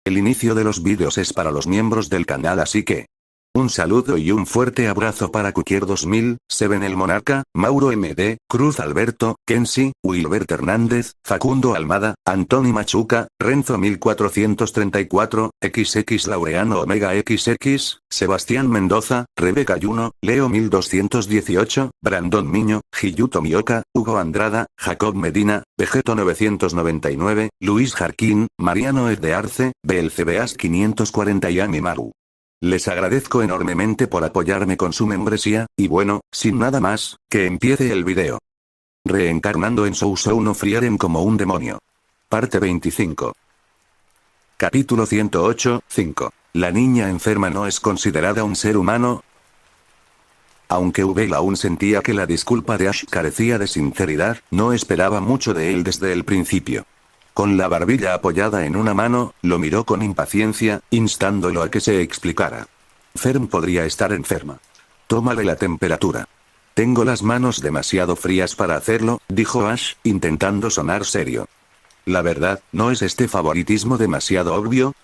El inicio de los vídeos es para los miembros del canal, así que un saludo y un fuerte abrazo para Cukier 2000, Seven el Monarca, Mauro MD, Cruz Alberto, Kensi, Wilbert Hernández, Facundo Almada, Antoni Machuca, Renzo 1434, XX Laureano Omega XX, Sebastián Mendoza, Rebeca Yuno, Leo 1218, Brandon Miño, Giyuto Mioka, Hugo Andrada, Jacob Medina, Vegeto 999, Luis Jarquín, Mariano de Arce, Belcebeas 540 y Ami Maru. Les agradezco enormemente por apoyarme con su membresía, y bueno, sin nada más, que empiece el video. Reencarnando en Sousou no Frieren como un demonio. Parte 25. Capítulo 108, 5. ¿La niña enferma no es considerada un ser humano? Aunque Ubel aún sentía que la disculpa de Ash carecía de sinceridad, no esperaba mucho de él desde el principio. Con la barbilla apoyada en una mano, lo miró con impaciencia, instándolo a que se explicara. Fern podría estar enferma. Tómale la temperatura. Tengo las manos demasiado frías para hacerlo, dijo Ash, intentando sonar serio. La verdad, ¿no es este favoritismo demasiado obvio?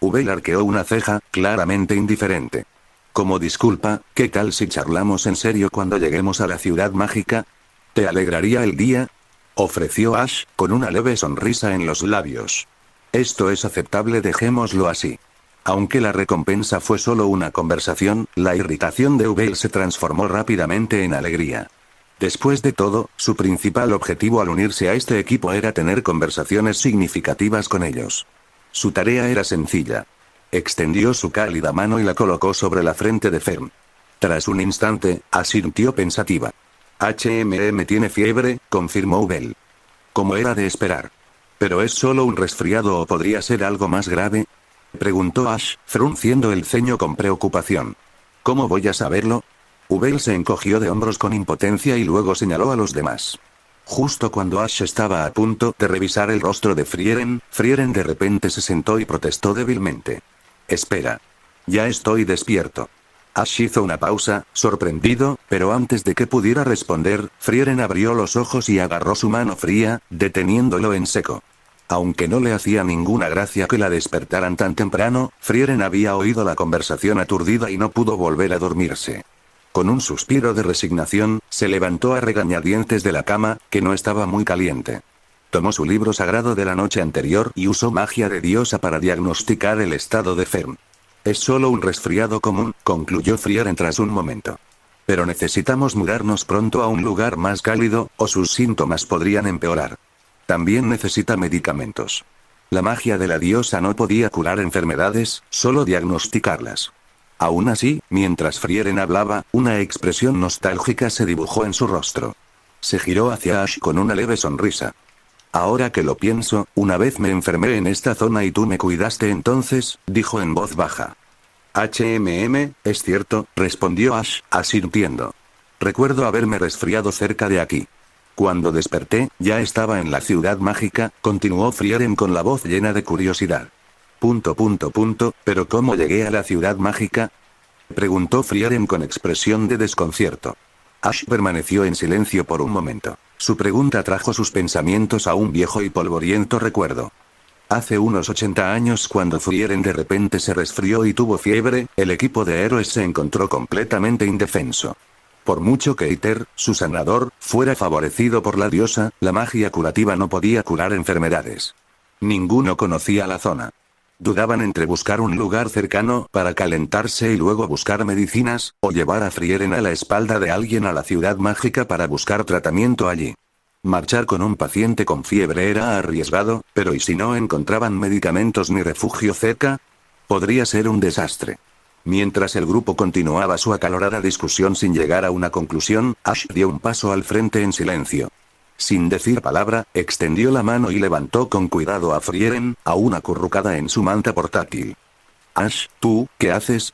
Ubel arqueó una ceja, claramente indiferente. Como disculpa, ¿qué tal si charlamos en serio cuando lleguemos a la ciudad mágica? ¿Te alegraría el día?, ofreció Ash, con una leve sonrisa en los labios. Esto es aceptable, dejémoslo así. Aunque la recompensa fue solo una conversación, la irritación de Ubel se transformó rápidamente en alegría. Después de todo, su principal objetivo al unirse a este equipo era tener conversaciones significativas con ellos. Su tarea era sencilla. Extendió su cálida mano y la colocó sobre la frente de Fern. Tras un instante, asintió pensativa. Tiene fiebre, confirmó Ubel. Como era de esperar. ¿Pero es solo un resfriado o podría ser algo más grave?, preguntó Ash, frunciendo el ceño con preocupación. ¿Cómo voy a saberlo? Ubel se encogió de hombros con impotencia y luego señaló a los demás. Justo cuando Ash estaba a punto de revisar el rostro de Frieren, Frieren de repente se sentó y protestó débilmente. Espera. Ya estoy despierto. Ash hizo una pausa, sorprendido, pero antes de que pudiera responder, Frieren abrió los ojos y agarró su mano fría, deteniéndolo en seco. Aunque no le hacía ninguna gracia que la despertaran tan temprano, Frieren había oído la conversación aturdida y no pudo volver a dormirse. Con un suspiro de resignación, se levantó a regañadientes de la cama, que no estaba muy caliente. Tomó su libro sagrado de la noche anterior y usó magia de diosa para diagnosticar el estado de Fern. Es solo un resfriado común, concluyó Frieren tras un momento. Pero necesitamos mudarnos pronto a un lugar más cálido, o sus síntomas podrían empeorar. También necesita medicamentos. La magia de la diosa no podía curar enfermedades, solo diagnosticarlas. Aún así, mientras Frieren hablaba, una expresión nostálgica se dibujó en su rostro. Se giró hacia Ash con una leve sonrisa. Ahora que lo pienso, una vez me enfermé en esta zona y tú me cuidaste entonces, dijo en voz baja. Es cierto, respondió Ash, asintiendo. Recuerdo haberme resfriado cerca de aquí. Cuando desperté, ya estaba en la ciudad mágica, continuó Frieren con la voz llena de curiosidad. ¿Pero cómo llegué a la ciudad mágica?, preguntó Frieren con expresión de desconcierto. Ash permaneció en silencio por un momento. Su pregunta trajo sus pensamientos a un viejo y polvoriento recuerdo. Hace unos 80 años, cuando Frieren de repente se resfrió y tuvo fiebre, el equipo de héroes se encontró completamente indefenso. Por mucho que Iter, su sanador, fuera favorecido por la diosa, la magia curativa no podía curar enfermedades. Ninguno conocía la zona. Dudaban entre buscar un lugar cercano para calentarse y luego buscar medicinas, o llevar a Frieren a la espalda de alguien a la ciudad mágica para buscar tratamiento allí. Marchar con un paciente con fiebre era arriesgado, pero ¿y si no encontraban medicamentos ni refugio cerca? Podría ser un desastre. Mientras el grupo continuaba su acalorada discusión sin llegar a una conclusión, Ash dio un paso al frente en silencio. Sin decir palabra, extendió la mano y levantó con cuidado a Frieren, aún acurrucada en su manta portátil. Ash, ¿tú, qué haces?,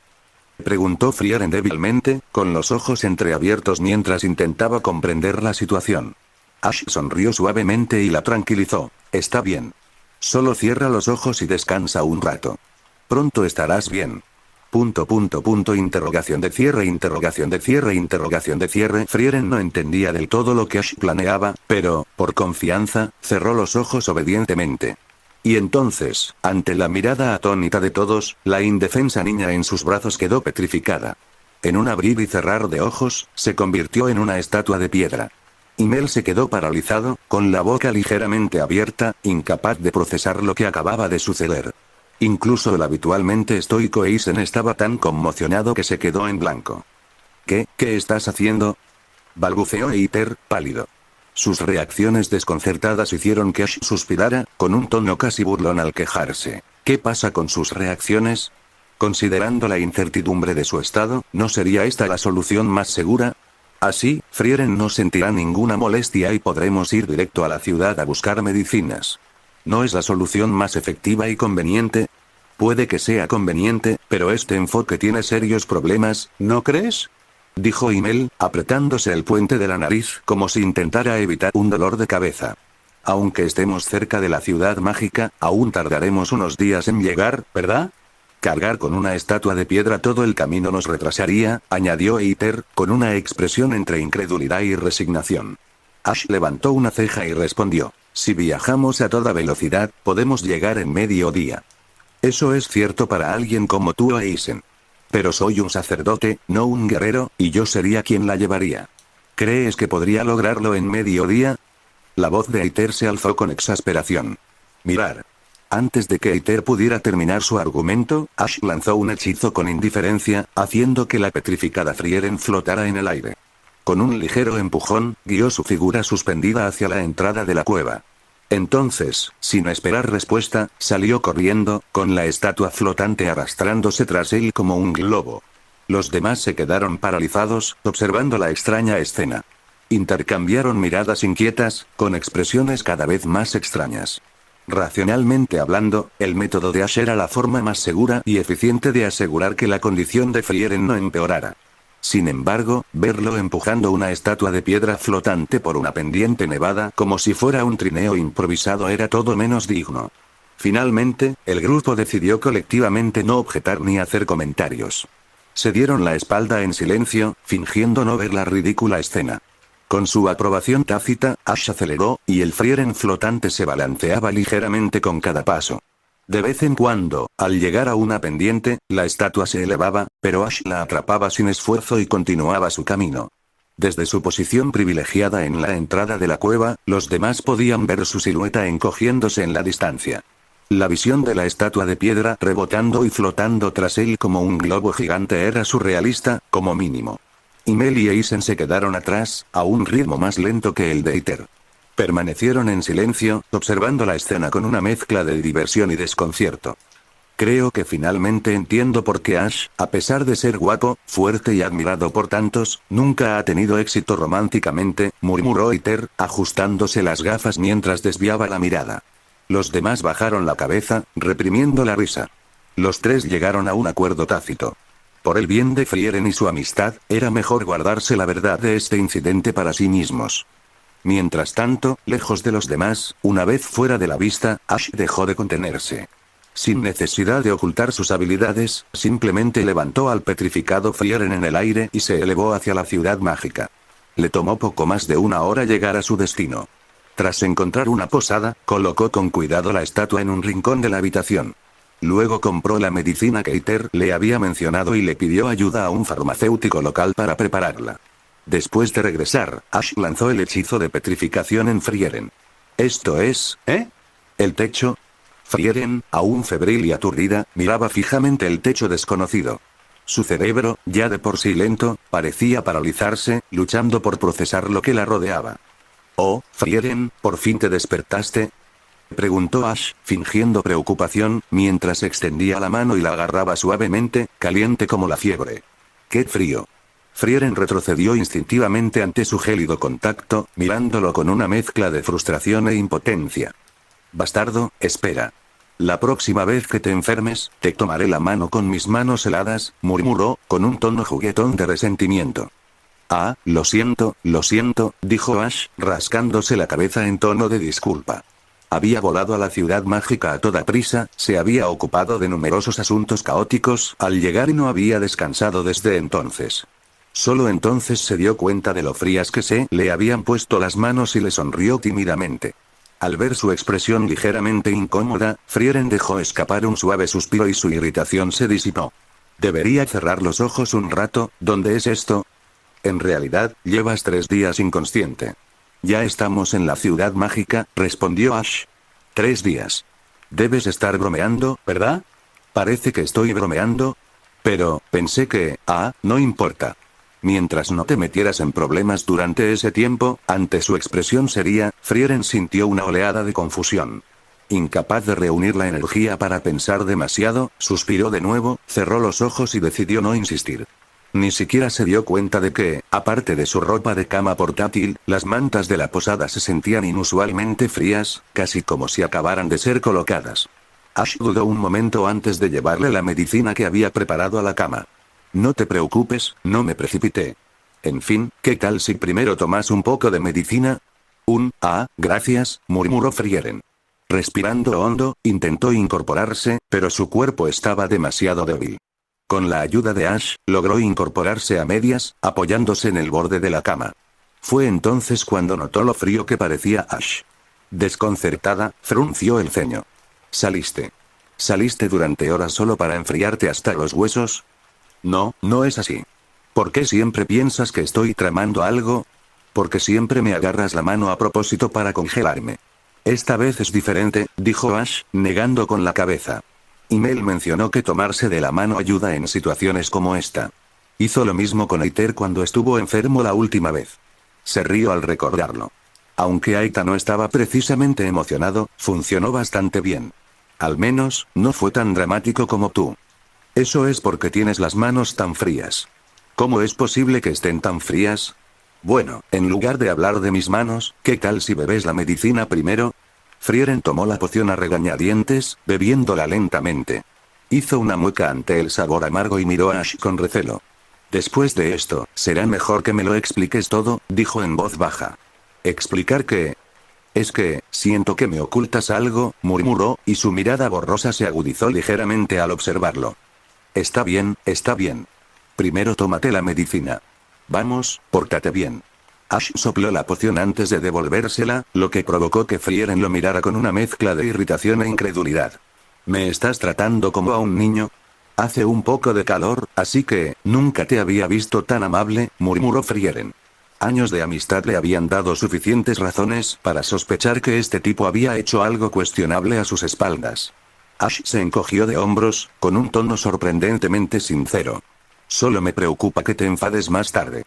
preguntó Frieren débilmente, con los ojos entreabiertos mientras intentaba comprender la situación. Ash sonrió suavemente y la tranquilizó. Está bien. Solo cierra los ojos y descansa un rato. Pronto estarás bien. Interrogación de cierre. Frieren no entendía del todo lo que Ash planeaba, pero, por confianza, cerró los ojos obedientemente. Y entonces, ante la mirada atónita de todos, la indefensa niña en sus brazos quedó petrificada. En un abrir y cerrar de ojos, se convirtió en una estatua de piedra. Y Mel se quedó paralizado, con la boca ligeramente abierta, incapaz de procesar lo que acababa de suceder. Incluso el habitualmente estoico Eisen estaba tan conmocionado que se quedó en blanco. ¿Qué estás haciendo?, balbuceó Eiter, pálido. Sus reacciones desconcertadas hicieron que Ash suspirara, con un tono casi burlón al quejarse. ¿Qué pasa con sus reacciones? Considerando la incertidumbre de su estado, ¿no sería esta la solución más segura? Así, Frieren no sentirá ninguna molestia y podremos ir directo a la ciudad a buscar medicinas. ¿No es la solución más efectiva y conveniente? Puede que sea conveniente, pero este enfoque tiene serios problemas, ¿no crees?, dijo Himmel, apretándose el puente de la nariz como si intentara evitar un dolor de cabeza. Aunque estemos cerca de la ciudad mágica, aún tardaremos unos días en llegar, ¿verdad? Cargar con una estatua de piedra todo el camino nos retrasaría, añadió Eiter, con una expresión entre incredulidad y resignación. Ash levantó una ceja y respondió: si viajamos a toda velocidad, podemos llegar en medio día. Eso es cierto para alguien como tú, Eisen. Pero soy un sacerdote, no un guerrero, y yo sería quien la llevaría. ¿Crees que podría lograrlo en medio día? La voz de Eiter se alzó con exasperación. Mirar. Antes de que Eiter pudiera terminar su argumento, Ash lanzó un hechizo con indiferencia, haciendo que la petrificada Frieren flotara en el aire. Con un ligero empujón, guió su figura suspendida hacia la entrada de la cueva. Entonces, sin esperar respuesta, salió corriendo, con la estatua flotante arrastrándose tras él como un globo. Los demás se quedaron paralizados, observando la extraña escena. Intercambiaron miradas inquietas, con expresiones cada vez más extrañas. Racionalmente hablando, el método de Ash era la forma más segura y eficiente de asegurar que la condición de Frieren no empeorara. Sin embargo, verlo empujando una estatua de piedra flotante por una pendiente nevada como si fuera un trineo improvisado era todo menos digno. Finalmente, el grupo decidió colectivamente no objetar ni hacer comentarios. Se dieron la espalda en silencio, fingiendo no ver la ridícula escena. Con su aprobación tácita, Ash aceleró, y el Frieren flotante se balanceaba ligeramente con cada paso. De vez en cuando, al llegar a una pendiente, la estatua se elevaba, pero Ash la atrapaba sin esfuerzo y continuaba su camino. Desde su posición privilegiada en la entrada de la cueva, los demás podían ver su silueta encogiéndose en la distancia. La visión de la estatua de piedra rebotando y flotando tras él como un globo gigante era surrealista, como mínimo. Himmel y Eisen se quedaron atrás, a un ritmo más lento que el de Eiter. Permanecieron en silencio, observando la escena con una mezcla de diversión y desconcierto. Creo que finalmente entiendo por qué Ash, a pesar de ser guapo, fuerte y admirado por tantos, nunca ha tenido éxito románticamente, murmuró Eiter, ajustándose las gafas mientras desviaba la mirada. Los demás bajaron la cabeza, reprimiendo la risa. Los tres llegaron a un acuerdo tácito. Por el bien de Frieren y su amistad, era mejor guardarse la verdad de este incidente para sí mismos. Mientras tanto, lejos de los demás, una vez fuera de la vista, Ash dejó de contenerse. Sin necesidad de ocultar sus habilidades, simplemente levantó al petrificado Frieren en el aire y se elevó hacia la ciudad mágica. Le tomó poco más de una hora llegar a su destino. Tras encontrar una posada, colocó con cuidado la estatua en un rincón de la habitación. Luego compró la medicina que Eiter le había mencionado y le pidió ayuda a un farmacéutico local para prepararla. Después de regresar, Ash lanzó el hechizo de petrificación en Frieren. Esto es, ¿el techo? Frieren, aún febril y aturdida, miraba fijamente el techo desconocido. Su cerebro, ya de por sí lento, parecía paralizarse, luchando por procesar lo que la rodeaba. «Oh, Frieren, ¿por fin te despertaste?», preguntó Ash, fingiendo preocupación, mientras extendía la mano y la agarraba suavemente, caliente como la fiebre. «¡Qué frío!». Frieren retrocedió instintivamente ante su gélido contacto, mirándolo con una mezcla de frustración e impotencia. «Bastardo, espera. La próxima vez que te enfermes, te tomaré la mano con mis manos heladas», murmuró, con un tono juguetón de resentimiento. «Ah, lo siento», dijo Ash, rascándose la cabeza en tono de disculpa. Había volado a la ciudad mágica a toda prisa, se había ocupado de numerosos asuntos caóticos al llegar y no había descansado desde entonces. Solo entonces se dio cuenta de lo frías que se le habían puesto las manos y le sonrió tímidamente. Al ver su expresión ligeramente incómoda, Frieren dejó escapar un suave suspiro y su irritación se disipó. Debería cerrar los ojos un rato. ¿Dónde es esto? En realidad, llevas 3 días inconsciente. Ya estamos en la ciudad mágica, respondió Ash. 3 días. Debes estar bromeando, ¿verdad? Parece que estoy bromeando. Pero, pensé que, no importa. Mientras no te metieras en problemas durante ese tiempo, ante su expresión seria, Frieren sintió una oleada de confusión. Incapaz de reunir la energía para pensar demasiado, suspiró de nuevo, cerró los ojos y decidió no insistir. Ni siquiera se dio cuenta de que, aparte de su ropa de cama portátil, las mantas de la posada se sentían inusualmente frías, casi como si acabaran de ser colocadas. Ash dudó un momento antes de llevarle la medicina que había preparado a la cama. No te preocupes, no me precipité. En fin, ¿qué tal si primero tomas un poco de medicina? Gracias, murmuró Frieren. Respirando hondo, intentó incorporarse, pero su cuerpo estaba demasiado débil. Con la ayuda de Ash, logró incorporarse a medias, apoyándose en el borde de la cama. Fue entonces cuando notó lo frío que parecía Ash. Desconcertada, frunció el ceño. ¿Saliste durante horas solo para enfriarte hasta los huesos? No, no es así. ¿Por qué siempre piensas que estoy tramando algo? Porque siempre me agarras la mano a propósito para congelarme. Esta vez es diferente, dijo Ash, negando con la cabeza. Mel mencionó que tomarse de la mano ayuda en situaciones como esta. Hizo lo mismo con Aiter cuando estuvo enfermo la última vez. Se rió al recordarlo. Aunque Aita no estaba precisamente emocionado, funcionó bastante bien. Al menos, no fue tan dramático como tú. Eso es porque tienes las manos tan frías. ¿Cómo es posible que estén tan frías? Bueno, en lugar de hablar de mis manos, ¿qué tal si bebes la medicina primero? Frieren tomó la poción a regañadientes, bebiéndola lentamente. Hizo una mueca ante el sabor amargo y miró a Ash con recelo. Después de esto, será mejor que me lo expliques todo, dijo en voz baja. ¿Explicar qué? Es que, siento que me ocultas algo, murmuró, y su mirada borrosa se agudizó ligeramente al observarlo. Está bien, está bien. Primero tómate la medicina. Vamos, pórtate bien. Ash sopló la poción antes de devolvérsela, lo que provocó que Frieren lo mirara con una mezcla de irritación e incredulidad. ¿Me estás tratando como a un niño? Hace un poco de calor, así que, nunca te había visto tan amable, murmuró Frieren. Años de amistad le habían dado suficientes razones para sospechar que este tipo había hecho algo cuestionable a sus espaldas. Ash se encogió de hombros, con un tono sorprendentemente sincero. Solo me preocupa que te enfades más tarde.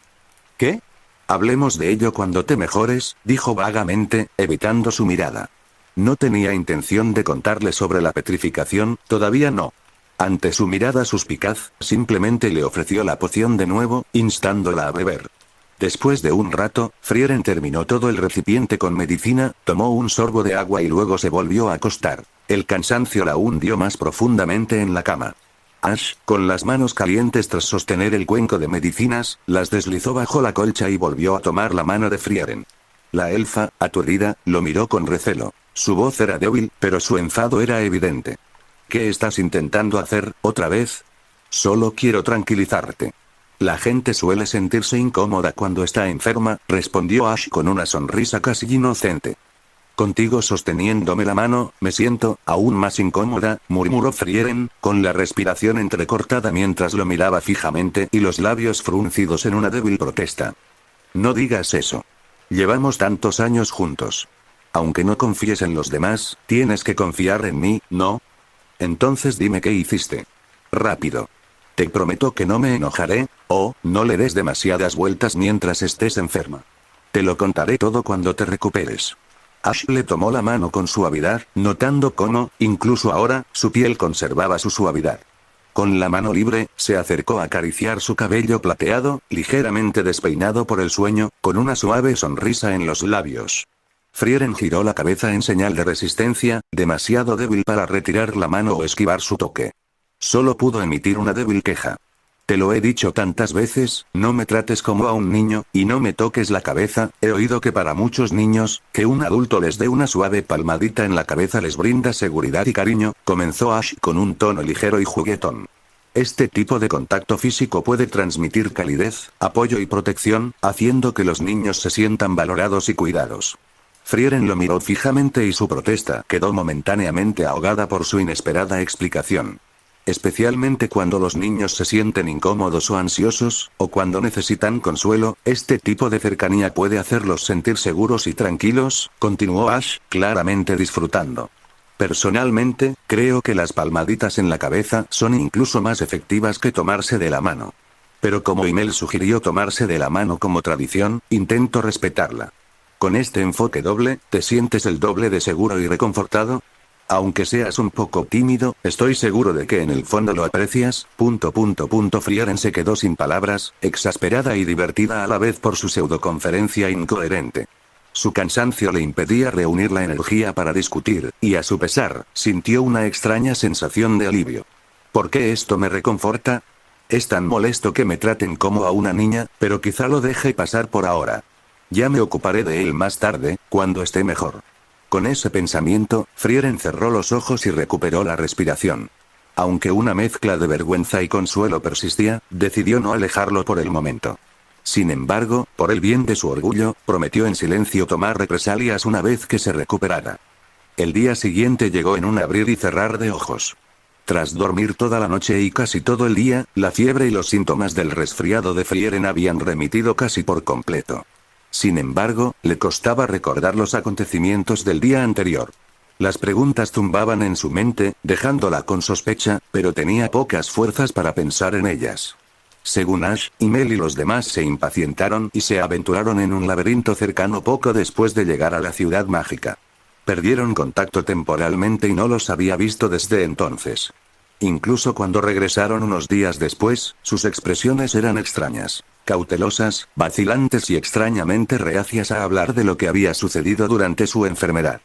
¿Qué? Hablemos de ello cuando te mejores, dijo vagamente, evitando su mirada. No tenía intención de contarle sobre la petrificación, todavía no. Ante su mirada suspicaz, simplemente le ofreció la poción de nuevo, instándola a beber. Después de un rato, Frieren terminó todo el recipiente con medicina, tomó un sorbo de agua y luego se volvió a acostar. El cansancio la hundió más profundamente en la cama. Ash, con las manos calientes tras sostener el cuenco de medicinas, las deslizó bajo la colcha y volvió a tomar la mano de Frieren. La elfa, aturdida, lo miró con recelo. Su voz era débil, pero su enfado era evidente. ¿Qué estás intentando hacer, otra vez? Solo quiero tranquilizarte. La gente suele sentirse incómoda cuando está enferma, respondió Ash con una sonrisa casi inocente. Contigo sosteniéndome la mano, me siento aún más incómoda, murmuró Frieren, con la respiración entrecortada mientras lo miraba fijamente y los labios fruncidos en una débil protesta. No digas eso. Llevamos tantos años juntos. Aunque no confíes en los demás, tienes que confiar en mí, ¿no? Entonces dime qué hiciste. Rápido. Te prometo que no me enojaré, no le des demasiadas vueltas mientras estés enferma. Te lo contaré todo cuando te recuperes. Ash le tomó la mano con suavidad, notando cómo, incluso ahora, su piel conservaba su suavidad. Con la mano libre, se acercó a acariciar su cabello plateado, ligeramente despeinado por el sueño, con una suave sonrisa en los labios. Frieren giró la cabeza en señal de resistencia, demasiado débil para retirar la mano o esquivar su toque. Solo pudo emitir una débil queja. Te lo he dicho tantas veces, no me trates como a un niño, y no me toques la cabeza. He oído que para muchos niños, que un adulto les dé una suave palmadita en la cabeza les brinda seguridad y cariño, comenzó Ash con un tono ligero y juguetón. Este tipo de contacto físico puede transmitir calidez, apoyo y protección, haciendo que los niños se sientan valorados y cuidados. Frieren lo miró fijamente y su protesta quedó momentáneamente ahogada por su inesperada explicación. Especialmente cuando los niños se sienten incómodos o ansiosos, o cuando necesitan consuelo, este tipo de cercanía puede hacerlos sentir seguros y tranquilos, continuó Ash, claramente disfrutando. Personalmente, creo que las palmaditas en la cabeza son incluso más efectivas que tomarse de la mano. Pero como Imel sugirió tomarse de la mano como tradición, intento respetarla. Con este enfoque doble, ¿te sientes el doble de seguro y reconfortado? Aunque seas un poco tímido, estoy seguro de que en el fondo lo aprecias. Frieren se quedó sin palabras, exasperada y divertida a la vez por su pseudoconferencia incoherente. Su cansancio le impedía reunir la energía para discutir, y a su pesar, sintió una extraña sensación de alivio. ¿Por qué esto me reconforta? Es tan molesto que me traten como a una niña, pero quizá lo deje pasar por ahora. Ya me ocuparé de él más tarde, cuando esté mejor. Con ese pensamiento, Frieren cerró los ojos y recuperó la respiración. Aunque una mezcla de vergüenza y consuelo persistía, decidió no alejarlo por el momento. Sin embargo, por el bien de su orgullo, prometió en silencio tomar represalias una vez que se recuperara. El día siguiente llegó en un abrir y cerrar de ojos. Tras dormir toda la noche y casi todo el día, la fiebre y los síntomas del resfriado de Frieren habían remitido casi por completo. Sin embargo, le costaba recordar los acontecimientos del día anterior. Las preguntas zumbaban en su mente, dejándola con sospecha, pero tenía pocas fuerzas para pensar en ellas. Según Ash, Imel y los demás se impacientaron y se aventuraron en un laberinto cercano poco después de llegar a la ciudad mágica. Perdieron contacto temporalmente y no los había visto desde entonces. Incluso cuando regresaron unos días después, sus expresiones eran extrañas. Cautelosas, vacilantes y extrañamente reacias a hablar de lo que había sucedido durante su enfermedad.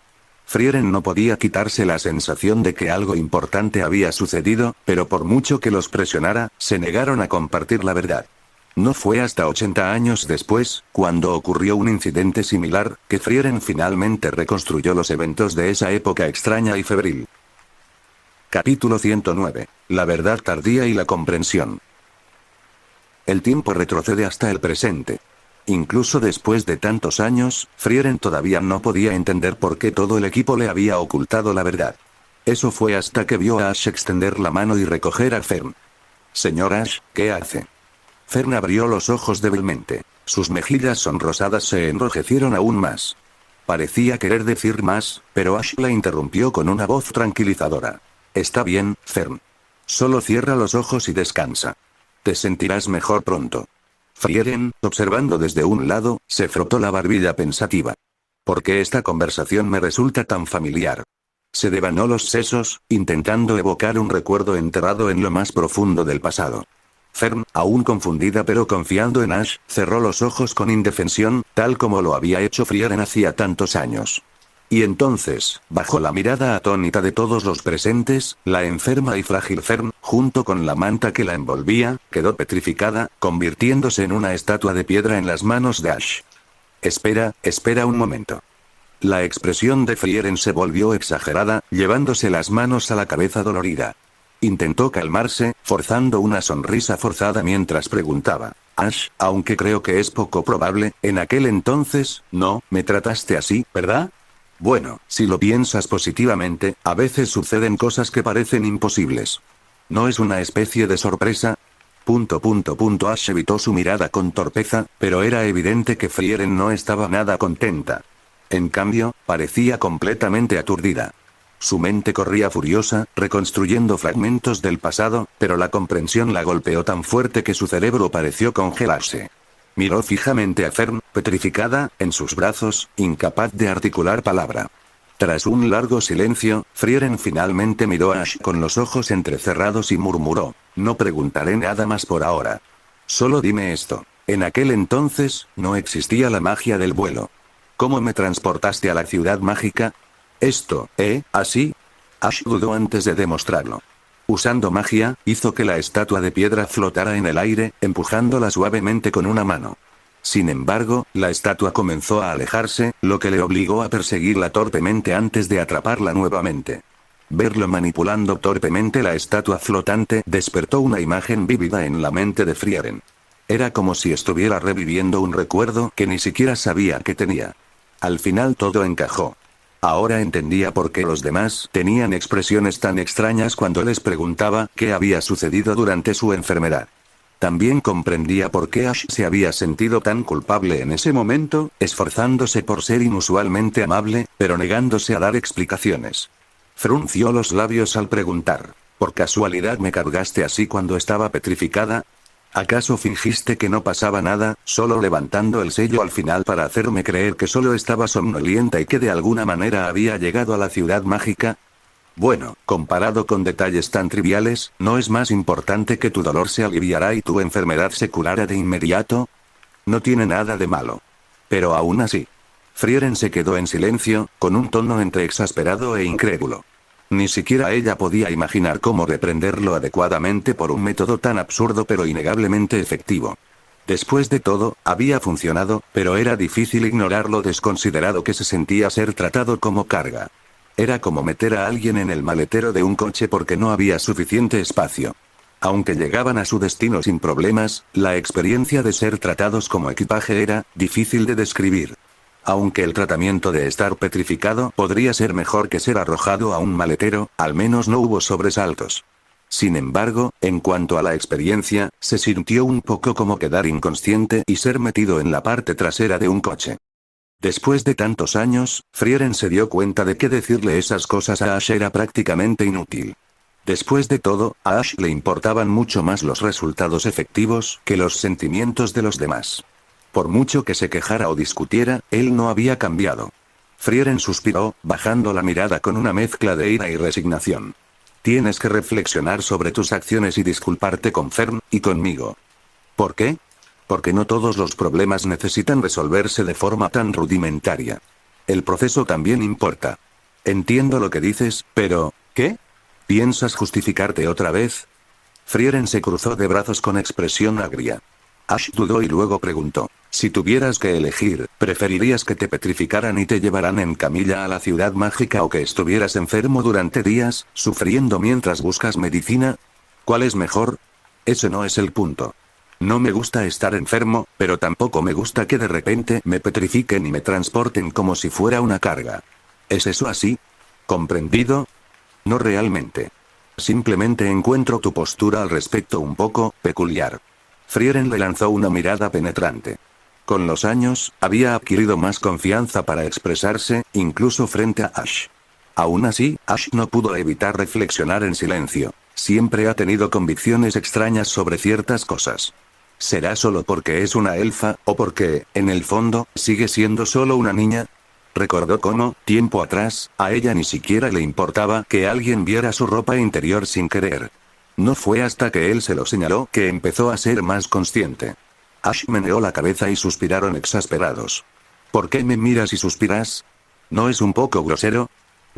Frieren no podía quitarse la sensación de que algo importante había sucedido, pero por mucho que los presionara, se negaron a compartir la verdad. No fue hasta 80 años después, cuando ocurrió un incidente similar, que Frieren finalmente reconstruyó los eventos de esa época extraña y febril. Capítulo 109. La verdad tardía y la comprensión. El tiempo retrocede hasta el presente. Incluso después de tantos años, Frieren todavía no podía entender por qué todo el equipo le había ocultado la verdad. Eso fue hasta que vio a Ash extender la mano y recoger a Fern. Señor Ash, ¿qué hace? Fern abrió los ojos débilmente. Sus mejillas sonrosadas se enrojecieron aún más. Parecía querer decir más, pero Ash la interrumpió con una voz tranquilizadora. Está bien, Fern. Solo cierra los ojos y descansa. Te sentirás mejor pronto. Frieren, observando desde un lado, se frotó la barbilla pensativa. ¿Por qué esta conversación me resulta tan familiar? Se devanó los sesos, intentando evocar un recuerdo enterrado en lo más profundo del pasado. Fern, aún confundida pero confiando en Ash, cerró los ojos con indefensión, tal como lo había hecho Frieren hacía tantos años. Y entonces, bajo la mirada atónita de todos los presentes, la enferma y frágil Fern, junto con la manta que la envolvía, quedó petrificada, convirtiéndose en una estatua de piedra en las manos de Ash. Espera un momento. La expresión de Frieren se volvió exagerada, llevándose las manos a la cabeza dolorida. Intentó calmarse, forzando una sonrisa forzada mientras preguntaba. Ash, aunque creo que es poco probable, en aquel entonces, no, me trataste así, ¿verdad? Bueno, si lo piensas positivamente, a veces suceden cosas que parecen imposibles. ¿No es una especie de sorpresa? Ash evitó su mirada con torpeza, pero era evidente que Frieren no estaba nada contenta. En cambio, parecía completamente aturdida. Su mente corría furiosa, reconstruyendo fragmentos del pasado, pero la comprensión la golpeó tan fuerte que su cerebro pareció congelarse. Miró fijamente a Fern, petrificada, en sus brazos, incapaz de articular palabra. Tras un largo silencio, Frieren finalmente miró a Ash con los ojos entrecerrados y murmuró, no preguntaré nada más por ahora. Solo dime esto. En aquel entonces, no existía la magia del vuelo. ¿Cómo me transportaste a la ciudad mágica? Esto, ¿así? Ash dudó antes de demostrarlo. Usando magia, hizo que la estatua de piedra flotara en el aire, empujándola suavemente con una mano. Sin embargo, la estatua comenzó a alejarse, lo que le obligó a perseguirla torpemente antes de atraparla nuevamente. Verlo manipulando torpemente la estatua flotante despertó una imagen vívida en la mente de Frieren. Era como si estuviera reviviendo un recuerdo que ni siquiera sabía que tenía. Al final todo encajó. Ahora entendía por qué los demás tenían expresiones tan extrañas cuando les preguntaba qué había sucedido durante su enfermedad. También comprendía por qué Ash se había sentido tan culpable en ese momento, esforzándose por ser inusualmente amable, pero negándose a dar explicaciones. Frunció los labios al preguntar: ¿por casualidad me cargaste así cuando estaba petrificada? ¿Acaso fingiste que no pasaba nada, solo levantando el sello al final para hacerme creer que solo estaba somnolienta y que de alguna manera había llegado a la ciudad mágica? Bueno, comparado con detalles tan triviales, ¿no es más importante que tu dolor se aliviará y tu enfermedad se curará de inmediato? No tiene nada de malo. Pero aún así. Frieren se quedó en silencio, con un tono entre exasperado e incrédulo. Ni siquiera ella podía imaginar cómo reprenderlo adecuadamente por un método tan absurdo pero innegablemente efectivo. Después de todo, había funcionado, pero era difícil ignorar lo desconsiderado que se sentía ser tratado como carga. Era como meter a alguien en el maletero de un coche porque no había suficiente espacio. Aunque llegaban a su destino sin problemas, la experiencia de ser tratados como equipaje era difícil de describir. Aunque el tratamiento de estar petrificado podría ser mejor que ser arrojado a un maletero, al menos no hubo sobresaltos. Sin embargo, en cuanto a la experiencia, se sintió un poco como quedar inconsciente y ser metido en la parte trasera de un coche. Después de tantos años, Frieren se dio cuenta de que decirle esas cosas a Ash era prácticamente inútil. Después de todo, a Ash le importaban mucho más los resultados efectivos que los sentimientos de los demás. Por mucho que se quejara o discutiera, él no había cambiado. Frieren suspiró, bajando la mirada con una mezcla de ira y resignación. Tienes que reflexionar sobre tus acciones y disculparte con Fern y conmigo. ¿Por qué? Porque no todos los problemas necesitan resolverse de forma tan rudimentaria. El proceso también importa. Entiendo lo que dices, pero, ¿qué? ¿Piensas justificarte otra vez? Frieren se cruzó de brazos con expresión agria. Ash dudó y luego preguntó: si tuvieras que elegir, ¿preferirías que te petrificaran y te llevaran en camilla a la ciudad mágica o que estuvieras enfermo durante días, sufriendo mientras buscas medicina? ¿Cuál es mejor? Ese no es el punto. No me gusta estar enfermo, pero tampoco me gusta que de repente me petrifiquen y me transporten como si fuera una carga. ¿Es eso así? ¿Comprendido? No realmente. Simplemente encuentro tu postura al respecto un poco peculiar. Frieren le lanzó una mirada penetrante. Con los años, había adquirido más confianza para expresarse, incluso frente a Ash. Aún así, Ash no pudo evitar reflexionar en silencio. Siempre ha tenido convicciones extrañas sobre ciertas cosas. ¿Será solo porque es una elfa, o porque, en el fondo, sigue siendo solo una niña? Recordó cómo, tiempo atrás, a ella ni siquiera le importaba que alguien viera su ropa interior sin querer. No fue hasta que él se lo señaló que empezó a ser más consciente. Ash meneó la cabeza y suspiraron exasperados. ¿Por qué me miras y suspiras? ¿No es un poco grosero?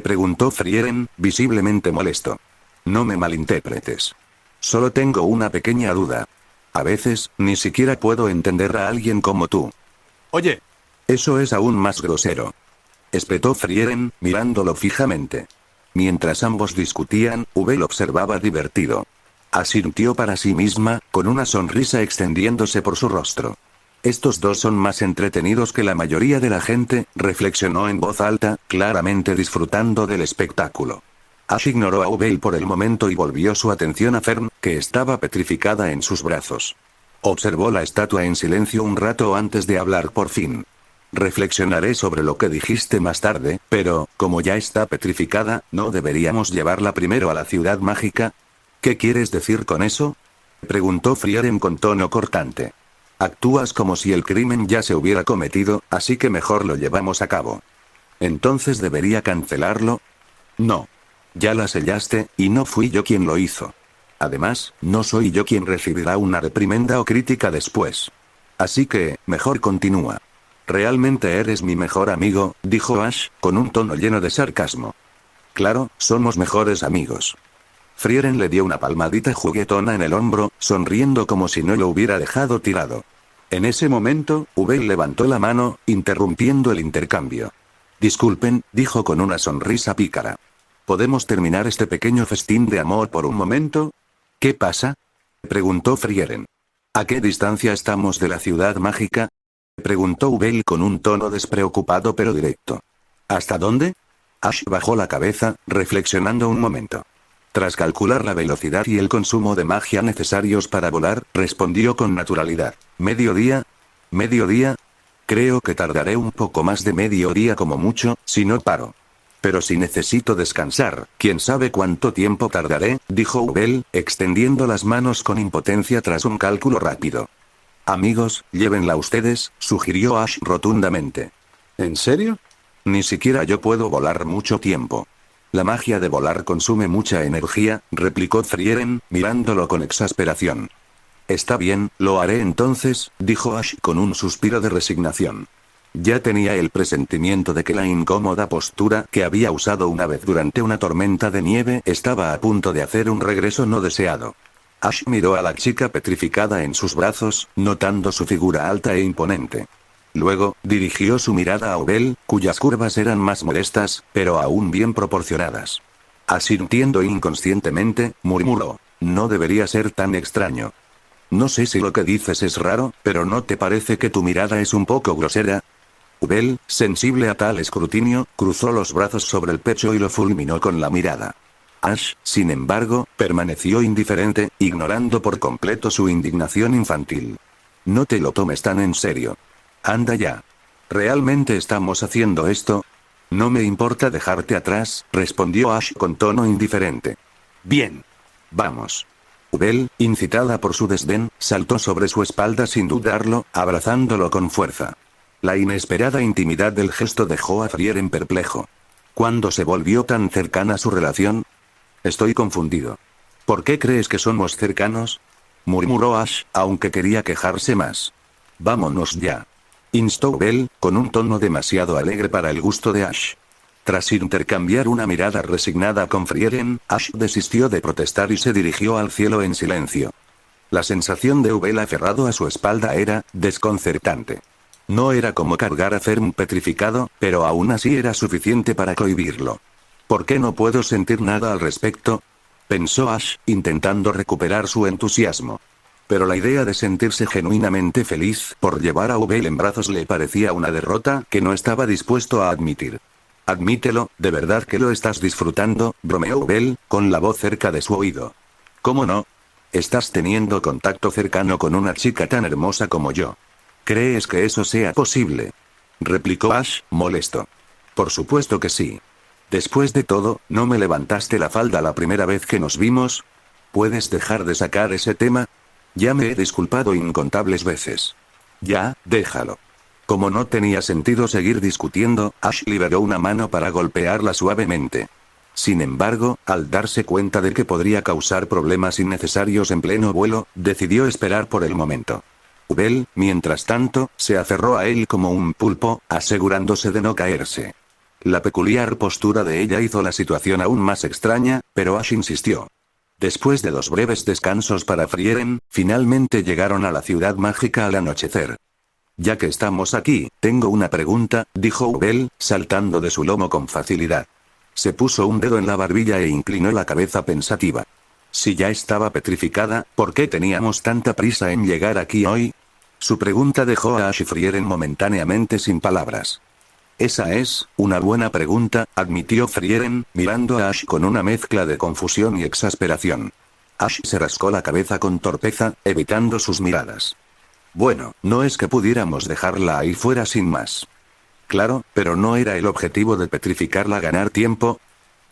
Preguntó Frieren, visiblemente molesto. No me malinterpretes. Solo tengo una pequeña duda. A veces, ni siquiera puedo entender a alguien como tú. Oye. Eso es aún más grosero. Espetó Frieren, mirándolo fijamente. Mientras ambos discutían, Ubel observaba divertido. Asintió para sí misma, con una sonrisa extendiéndose por su rostro. Estos dos son más entretenidos que la mayoría de la gente, reflexionó en voz alta, claramente disfrutando del espectáculo. Ash ignoró a Ubel por el momento y volvió su atención a Fern, que estaba petrificada en sus brazos. Observó la estatua en silencio un rato antes de hablar por fin. Reflexionaré sobre lo que dijiste más tarde, pero, como ya está petrificada, ¿no deberíamos llevarla primero a la ciudad mágica? ¿Qué quieres decir con eso? Preguntó Frieren con tono cortante. Actúas como si el crimen ya se hubiera cometido, así que mejor lo llevamos a cabo. ¿Entonces debería cancelarlo? No. Ya la sellaste, y no fui yo quien lo hizo. Además, no soy yo quien recibirá una reprimenda o crítica después. Así que, mejor continúa. Realmente eres mi mejor amigo, dijo Ash, con un tono lleno de sarcasmo. Claro, somos mejores amigos. Frieren le dio una palmadita juguetona en el hombro, sonriendo como si no lo hubiera dejado tirado. En ese momento, Ubel levantó la mano, interrumpiendo el intercambio. Disculpen, dijo con una sonrisa pícara. ¿Podemos terminar este pequeño festín de amor por un momento? ¿Qué pasa? Preguntó Frieren. ¿A qué distancia estamos de la ciudad mágica? Preguntó Ubel con un tono despreocupado pero directo. ¿Hasta dónde? Ash bajó la cabeza, reflexionando un momento. Tras calcular la velocidad y el consumo de magia necesarios para volar, respondió con naturalidad. ¿Mediodía? ¿Mediodía? Creo que tardaré un poco más de mediodía como mucho, si no paro. Pero si necesito descansar, quién sabe cuánto tiempo tardaré, dijo Ubel, extendiendo las manos con impotencia tras un cálculo rápido. Amigos, llévenla ustedes, sugirió Ash rotundamente. ¿En serio? Ni siquiera yo puedo volar mucho tiempo. La magia de volar consume mucha energía, replicó Frieren, mirándolo con exasperación. Está bien, lo haré entonces, dijo Ash con un suspiro de resignación. Ya tenía el presentimiento de que la incómoda postura que había usado una vez durante una tormenta de nieve estaba a punto de hacer un regreso no deseado. Ash miró a la chica petrificada en sus brazos, notando su figura alta e imponente. Luego, dirigió su mirada a Ubel, cuyas curvas eran más modestas, pero aún bien proporcionadas. Asintiendo inconscientemente, murmuró: no debería ser tan extraño. No sé si lo que dices es raro, pero ¿no te parece que tu mirada es un poco grosera? Ubel, sensible a tal escrutinio, cruzó los brazos sobre el pecho y lo fulminó con la mirada. Ash, sin embargo, permaneció indiferente, ignorando por completo su indignación infantil. No te lo tomes tan en serio. Anda ya. ¿Realmente estamos haciendo esto? No me importa dejarte atrás, respondió Ash con tono indiferente. Bien. Vamos. Ubel, incitada por su desdén, saltó sobre su espalda sin dudarlo, abrazándolo con fuerza. La inesperada intimidad del gesto dejó a Frieren perplejo. ¿Cuándo se volvió tan cercana su relación? Estoy confundido. ¿Por qué crees que somos cercanos? Murmuró Ash, aunque quería quejarse más. Vámonos ya. Instó Ubel, con un tono demasiado alegre para el gusto de Ash. Tras intercambiar una mirada resignada con Frieren, Ash desistió de protestar y se dirigió al cielo en silencio. La sensación de Ubel aferrado a su espalda era desconcertante. No era como cargar a Ferm petrificado, pero aún así era suficiente para cohibirlo. ¿Por qué no puedo sentir nada al respecto? Pensó Ash, intentando recuperar su entusiasmo. Pero la idea de sentirse genuinamente feliz por llevar a Ubel en brazos le parecía una derrota que no estaba dispuesto a admitir. Admítelo, ¿de verdad que lo estás disfrutando?, bromeó Ubel, con la voz cerca de su oído. ¿Cómo no? Estás teniendo contacto cercano con una chica tan hermosa como yo. ¿Crees que eso sea posible?, replicó Ash, molesto. Por supuesto que sí. Después de todo, ¿no me levantaste la falda la primera vez que nos vimos? ¿Puedes dejar de sacar ese tema? Ya me he disculpado incontables veces. Ya, déjalo. Como no tenía sentido seguir discutiendo, Ash liberó una mano para golpearla suavemente. Sin embargo, al darse cuenta de que podría causar problemas innecesarios en pleno vuelo, decidió esperar por el momento. Ubel, mientras tanto, se aferró a él como un pulpo, asegurándose de no caerse. La peculiar postura de ella hizo la situación aún más extraña, pero Ash insistió. Después de 2 breves descansos para Frieren, finalmente llegaron a la ciudad mágica al anochecer. Ya que estamos aquí, tengo una pregunta, dijo Ubel, saltando de su lomo con facilidad. Se puso un dedo en la barbilla e inclinó la cabeza pensativa. Si ya estaba petrificada, ¿por qué teníamos tanta prisa en llegar aquí hoy? Su pregunta dejó a Ash y Frieren momentáneamente sin palabras. Esa es una buena pregunta, admitió Frieren, mirando a Ash con una mezcla de confusión y exasperación. Ash se rascó la cabeza con torpeza, evitando sus miradas. Bueno, no es que pudiéramos dejarla ahí fuera sin más. Claro, pero ¿no era el objetivo de petrificarla ganar tiempo?,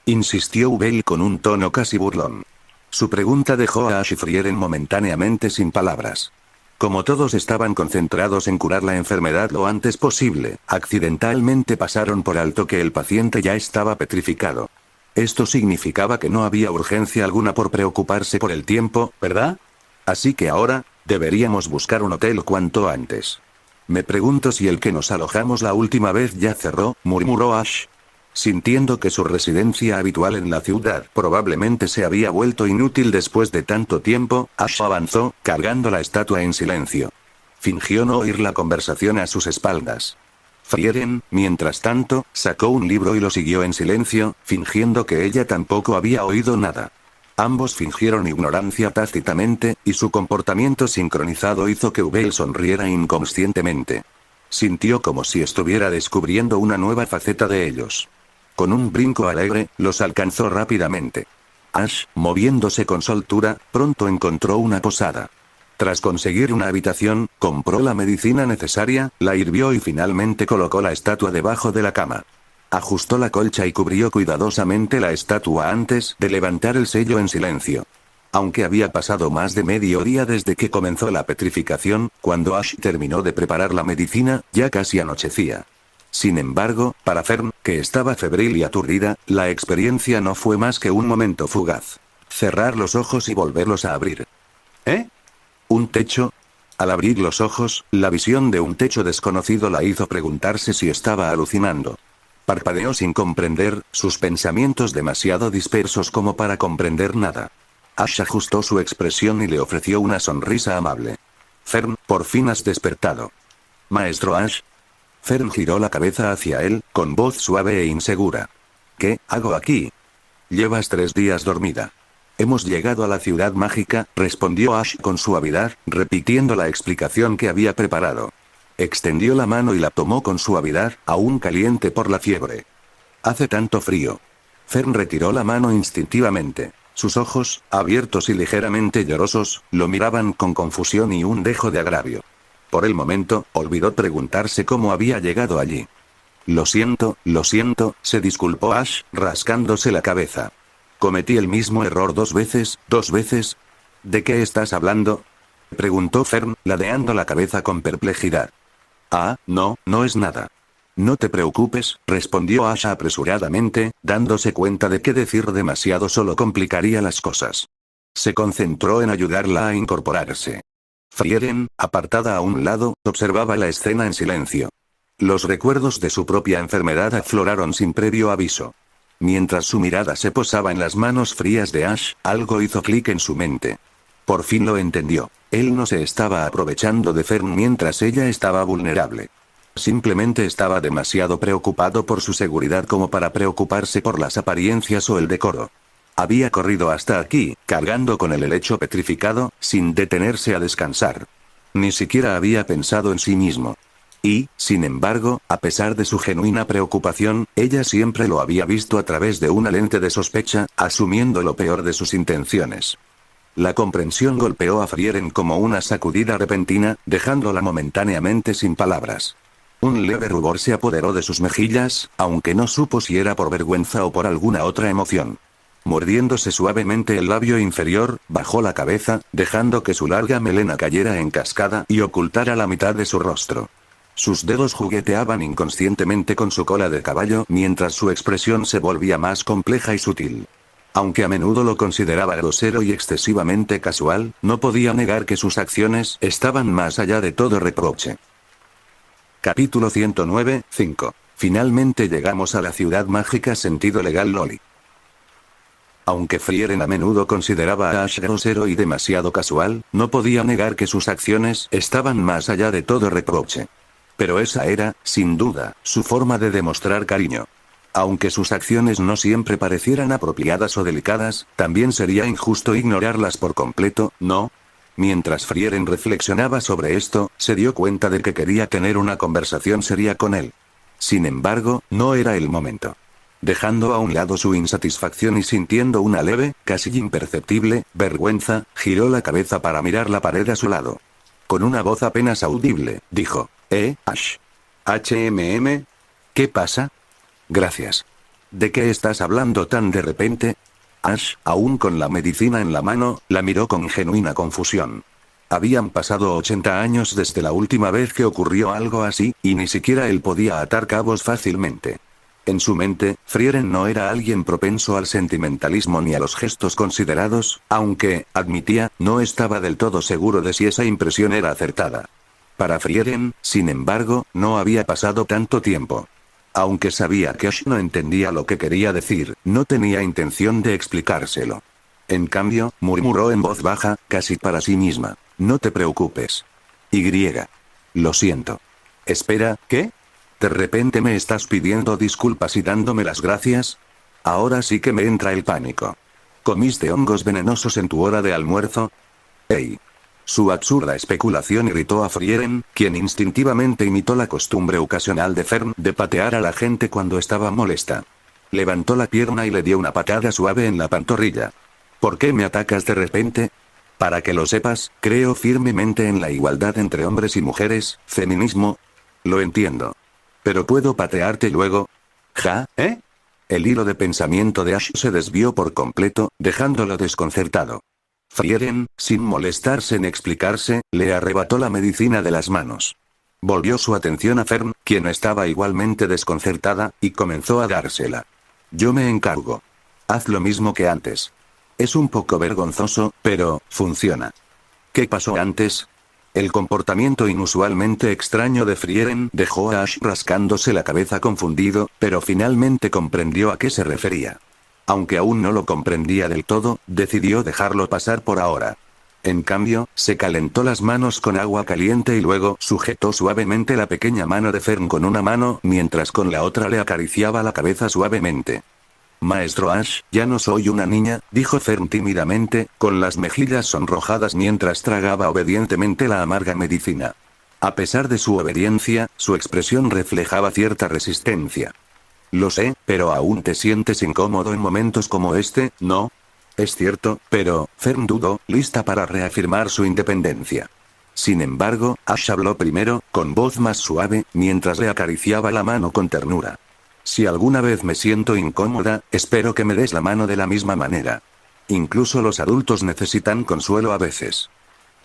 insistió Ubel con un tono casi burlón. Su pregunta dejó a Ash y Frieren momentáneamente sin palabras. Como todos estaban concentrados en curar la enfermedad lo antes posible, accidentalmente pasaron por alto que el paciente ya estaba petrificado. Esto significaba que no había urgencia alguna por preocuparse por el tiempo, ¿verdad? Así que ahora, deberíamos buscar un hotel cuanto antes. Me pregunto si el que nos alojamos la última vez ya cerró, murmuró Ash. Sintiendo que su residencia habitual en la ciudad probablemente se había vuelto inútil después de tanto tiempo, Ash avanzó, cargando la estatua en silencio. Fingió no oír la conversación a sus espaldas. Frieren, mientras tanto, sacó un libro y lo siguió en silencio, fingiendo que ella tampoco había oído nada. Ambos fingieron ignorancia tácitamente, y su comportamiento sincronizado hizo que Ubel sonriera inconscientemente. Sintió como si estuviera descubriendo una nueva faceta de ellos. Con un brinco alegre, los alcanzó rápidamente. Ash, moviéndose con soltura, pronto encontró una posada. Tras conseguir una habitación, compró la medicina necesaria, la hirvió y finalmente colocó la estatua debajo de la cama. Ajustó la colcha y cubrió cuidadosamente la estatua antes de levantar el sello en silencio. Aunque había pasado más de medio día desde que comenzó la petrificación, cuando Ash terminó de preparar la medicina, ya casi anochecía. Sin embargo, para Fern, que estaba febril y aturdida, la experiencia no fue más que un momento fugaz. Cerrar los ojos y volverlos a abrir. ¿Eh? ¿Un techo? Al abrir los ojos, la visión de un techo desconocido la hizo preguntarse si estaba alucinando. Parpadeó sin comprender, sus pensamientos demasiado dispersos como para comprender nada. Ash ajustó su expresión y le ofreció una sonrisa amable. Fern, por fin has despertado. Maestro Ash. Fern giró la cabeza hacia él, con voz suave e insegura. ¿Qué hago aquí? Llevas 3 días dormida. Hemos llegado a la ciudad mágica, respondió Ash con suavidad, repitiendo la explicación que había preparado. Extendió la mano y la tomó con suavidad, aún caliente por la fiebre. Hace tanto frío. Fern retiró la mano instintivamente. Sus ojos, abiertos y ligeramente llorosos, lo miraban con confusión y un dejo de agravio. Por el momento, olvidó preguntarse cómo había llegado allí. Lo siento, se disculpó Ash, rascándose la cabeza. Cometí el mismo error 2 veces, 2 veces. ¿De qué estás hablando? Preguntó Fern, ladeando la cabeza con perplejidad. Ah, no es nada. No te preocupes, respondió Ash apresuradamente, dándose cuenta de que decir demasiado solo complicaría las cosas. Se concentró en ayudarla a incorporarse. Frieren, apartada a un lado, observaba la escena en silencio. Los recuerdos de su propia enfermedad afloraron sin previo aviso. Mientras su mirada se posaba en las manos frías de Ash, algo hizo clic en su mente. Por fin lo entendió. Él no se estaba aprovechando de Fern mientras ella estaba vulnerable. Simplemente estaba demasiado preocupado por su seguridad como para preocuparse por las apariencias o el decoro. Había corrido hasta aquí, cargando con el helecho petrificado, sin detenerse a descansar. Ni siquiera había pensado en sí mismo. Y, sin embargo, a pesar de su genuina preocupación, ella siempre lo había visto a través de una lente de sospecha, asumiendo lo peor de sus intenciones. La comprensión golpeó a Frieren como una sacudida repentina, dejándola momentáneamente sin palabras. Un leve rubor se apoderó de sus mejillas, aunque no supo si era por vergüenza o por alguna otra emoción. Mordiéndose suavemente el labio inferior, bajó la cabeza, dejando que su larga melena cayera en cascada y ocultara la mitad de su rostro. Sus dedos jugueteaban inconscientemente con su cola de caballo mientras su expresión se volvía más compleja y sutil. Aunque a menudo lo consideraba grosero y excesivamente casual, no podía negar que sus acciones estaban más allá de todo reproche. Capítulo 109, 5. Finalmente llegamos a la ciudad mágica sentido legal Loli. Aunque Frieren a menudo consideraba a Ash grosero y demasiado casual, no podía negar que sus acciones estaban más allá de todo reproche. Pero esa era, sin duda, su forma de demostrar cariño. Aunque sus acciones no siempre parecieran apropiadas o delicadas, también sería injusto ignorarlas por completo, ¿no? Mientras Frieren reflexionaba sobre esto, se dio cuenta de que quería tener una conversación seria con él. Sin embargo, no era el momento. Dejando a un lado su insatisfacción y sintiendo una leve, casi imperceptible, vergüenza, giró la cabeza para mirar la pared a su lado. Con una voz apenas audible, dijo, Ash. ¿HMM? ¿Qué pasa? Gracias. ¿De qué estás hablando tan de repente? Ash, aún con la medicina en la mano, la miró con genuina confusión. Habían pasado 80 años desde la última vez que ocurrió algo así, y ni siquiera él podía atar cabos fácilmente. En su mente, Frieren no era alguien propenso al sentimentalismo ni a los gestos considerados, aunque, admitía, no estaba del todo seguro de si esa impresión era acertada. Para Frieren, sin embargo, no había pasado tanto tiempo. Aunque sabía que Ash no entendía lo que quería decir, no tenía intención de explicárselo. En cambio, murmuró en voz baja, casi para sí misma, no te preocupes. Lo siento. Espera, ¿qué? ¿De repente me estás pidiendo disculpas y dándome las gracias? Ahora sí que me entra el pánico. ¿Comiste hongos venenosos en tu hora de almuerzo? Hey. Su absurda especulación irritó a Frieren, quien instintivamente imitó la costumbre ocasional de Fern de patear a la gente cuando estaba molesta. Levantó la pierna y le dio una patada suave en la pantorrilla. ¿Por qué me atacas de repente? Para que lo sepas, creo firmemente en la igualdad entre hombres y mujeres, feminismo. Lo entiendo. ¿Pero puedo patearte luego? ¿Ja? ¿Eh? El hilo de pensamiento de Ash se desvió por completo, dejándolo desconcertado. Frieren, sin molestarse en explicarse, le arrebató la medicina de las manos. Volvió su atención a Fern, quien estaba igualmente desconcertada, y comenzó a dársela. Yo me encargo. Haz lo mismo que antes. Es un poco vergonzoso, pero funciona. ¿Qué pasó antes? El comportamiento inusualmente extraño de Frieren dejó a Ash rascándose la cabeza confundido, pero finalmente comprendió a qué se refería. Aunque aún no lo comprendía del todo, decidió dejarlo pasar por ahora. En cambio, se calentó las manos con agua caliente y luego sujetó suavemente la pequeña mano de Fern con una mano, mientras con la otra le acariciaba la cabeza suavemente. Maestro Ash, ya no soy una niña, dijo Fern tímidamente, con las mejillas sonrojadas mientras tragaba obedientemente la amarga medicina. A pesar de su obediencia, su expresión reflejaba cierta resistencia. Lo sé, pero aún te sientes incómodo en momentos como este, ¿no? Es cierto, pero, Fern dudó, lista para reafirmar su independencia. Sin embargo, Ash habló primero, con voz más suave, mientras le acariciaba la mano con ternura. Si alguna vez me siento incómoda, espero que me des la mano de la misma manera. Incluso los adultos necesitan consuelo a veces.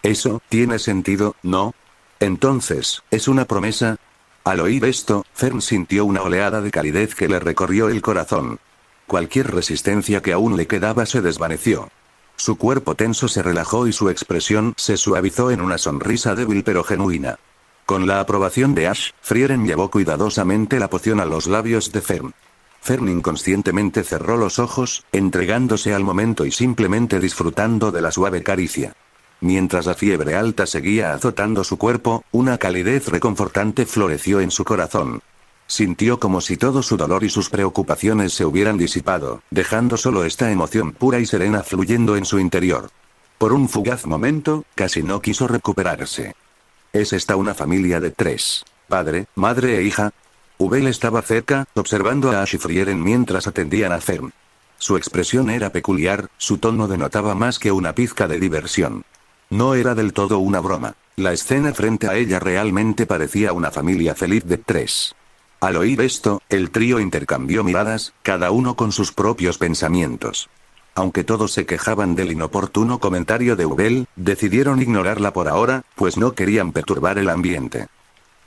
Eso, tiene sentido, ¿no? Entonces, ¿es una promesa? Al oír esto, Fern sintió una oleada de calidez que le recorrió el corazón. Cualquier resistencia que aún le quedaba se desvaneció. Su cuerpo tenso se relajó y su expresión se suavizó en una sonrisa débil pero genuina. Con la aprobación de Ash, Frieren llevó cuidadosamente la poción a los labios de Fern. Fern inconscientemente cerró los ojos, entregándose al momento y simplemente disfrutando de la suave caricia. Mientras la fiebre alta seguía azotando su cuerpo, una calidez reconfortante floreció en su corazón. Sintió como si todo su dolor y sus preocupaciones se hubieran disipado, dejando solo esta emoción pura y serena fluyendo en su interior. Por un fugaz momento, casi no quiso recuperarse. ¿Es esta una familia de 3? ¿Padre, madre e hija? Ubel estaba cerca, observando a Ash y Frieren mientras atendían a Fern. Su expresión era peculiar, su tono denotaba más que una pizca de diversión. No era del todo una broma. La escena frente a ella realmente parecía una familia feliz de 3. Al oír esto, el trío intercambió miradas, cada uno con sus propios pensamientos. Aunque todos se quejaban del inoportuno comentario de Ubel, decidieron ignorarla por ahora, pues no querían perturbar el ambiente.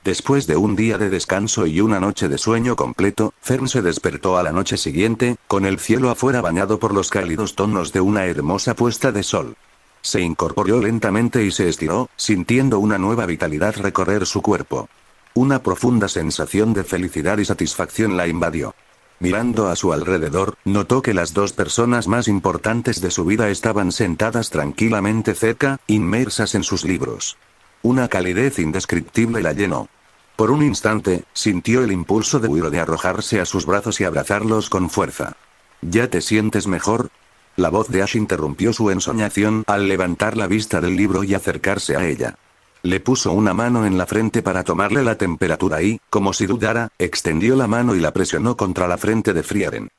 Después de un día de descanso y una noche de sueño completo, Fern se despertó a la noche siguiente, con el cielo afuera bañado por los cálidos tonos de una hermosa puesta de sol. Se incorporó lentamente y se estiró, sintiendo una nueva vitalidad recorrer su cuerpo. Una profunda sensación de felicidad y satisfacción la invadió. Mirando a su alrededor, notó que las 2 personas más importantes de su vida estaban sentadas tranquilamente cerca, inmersas en sus libros. Una calidez indescriptible la llenó. Por un instante, sintió el impulso de huir o de arrojarse a sus brazos y abrazarlos con fuerza. ¿Ya te sientes mejor? La voz de Ash interrumpió su ensoñación al levantar la vista del libro y acercarse a ella. Le puso una mano en la frente para tomarle la temperatura y, como si dudara, extendió la mano y la presionó contra la frente de Frieren.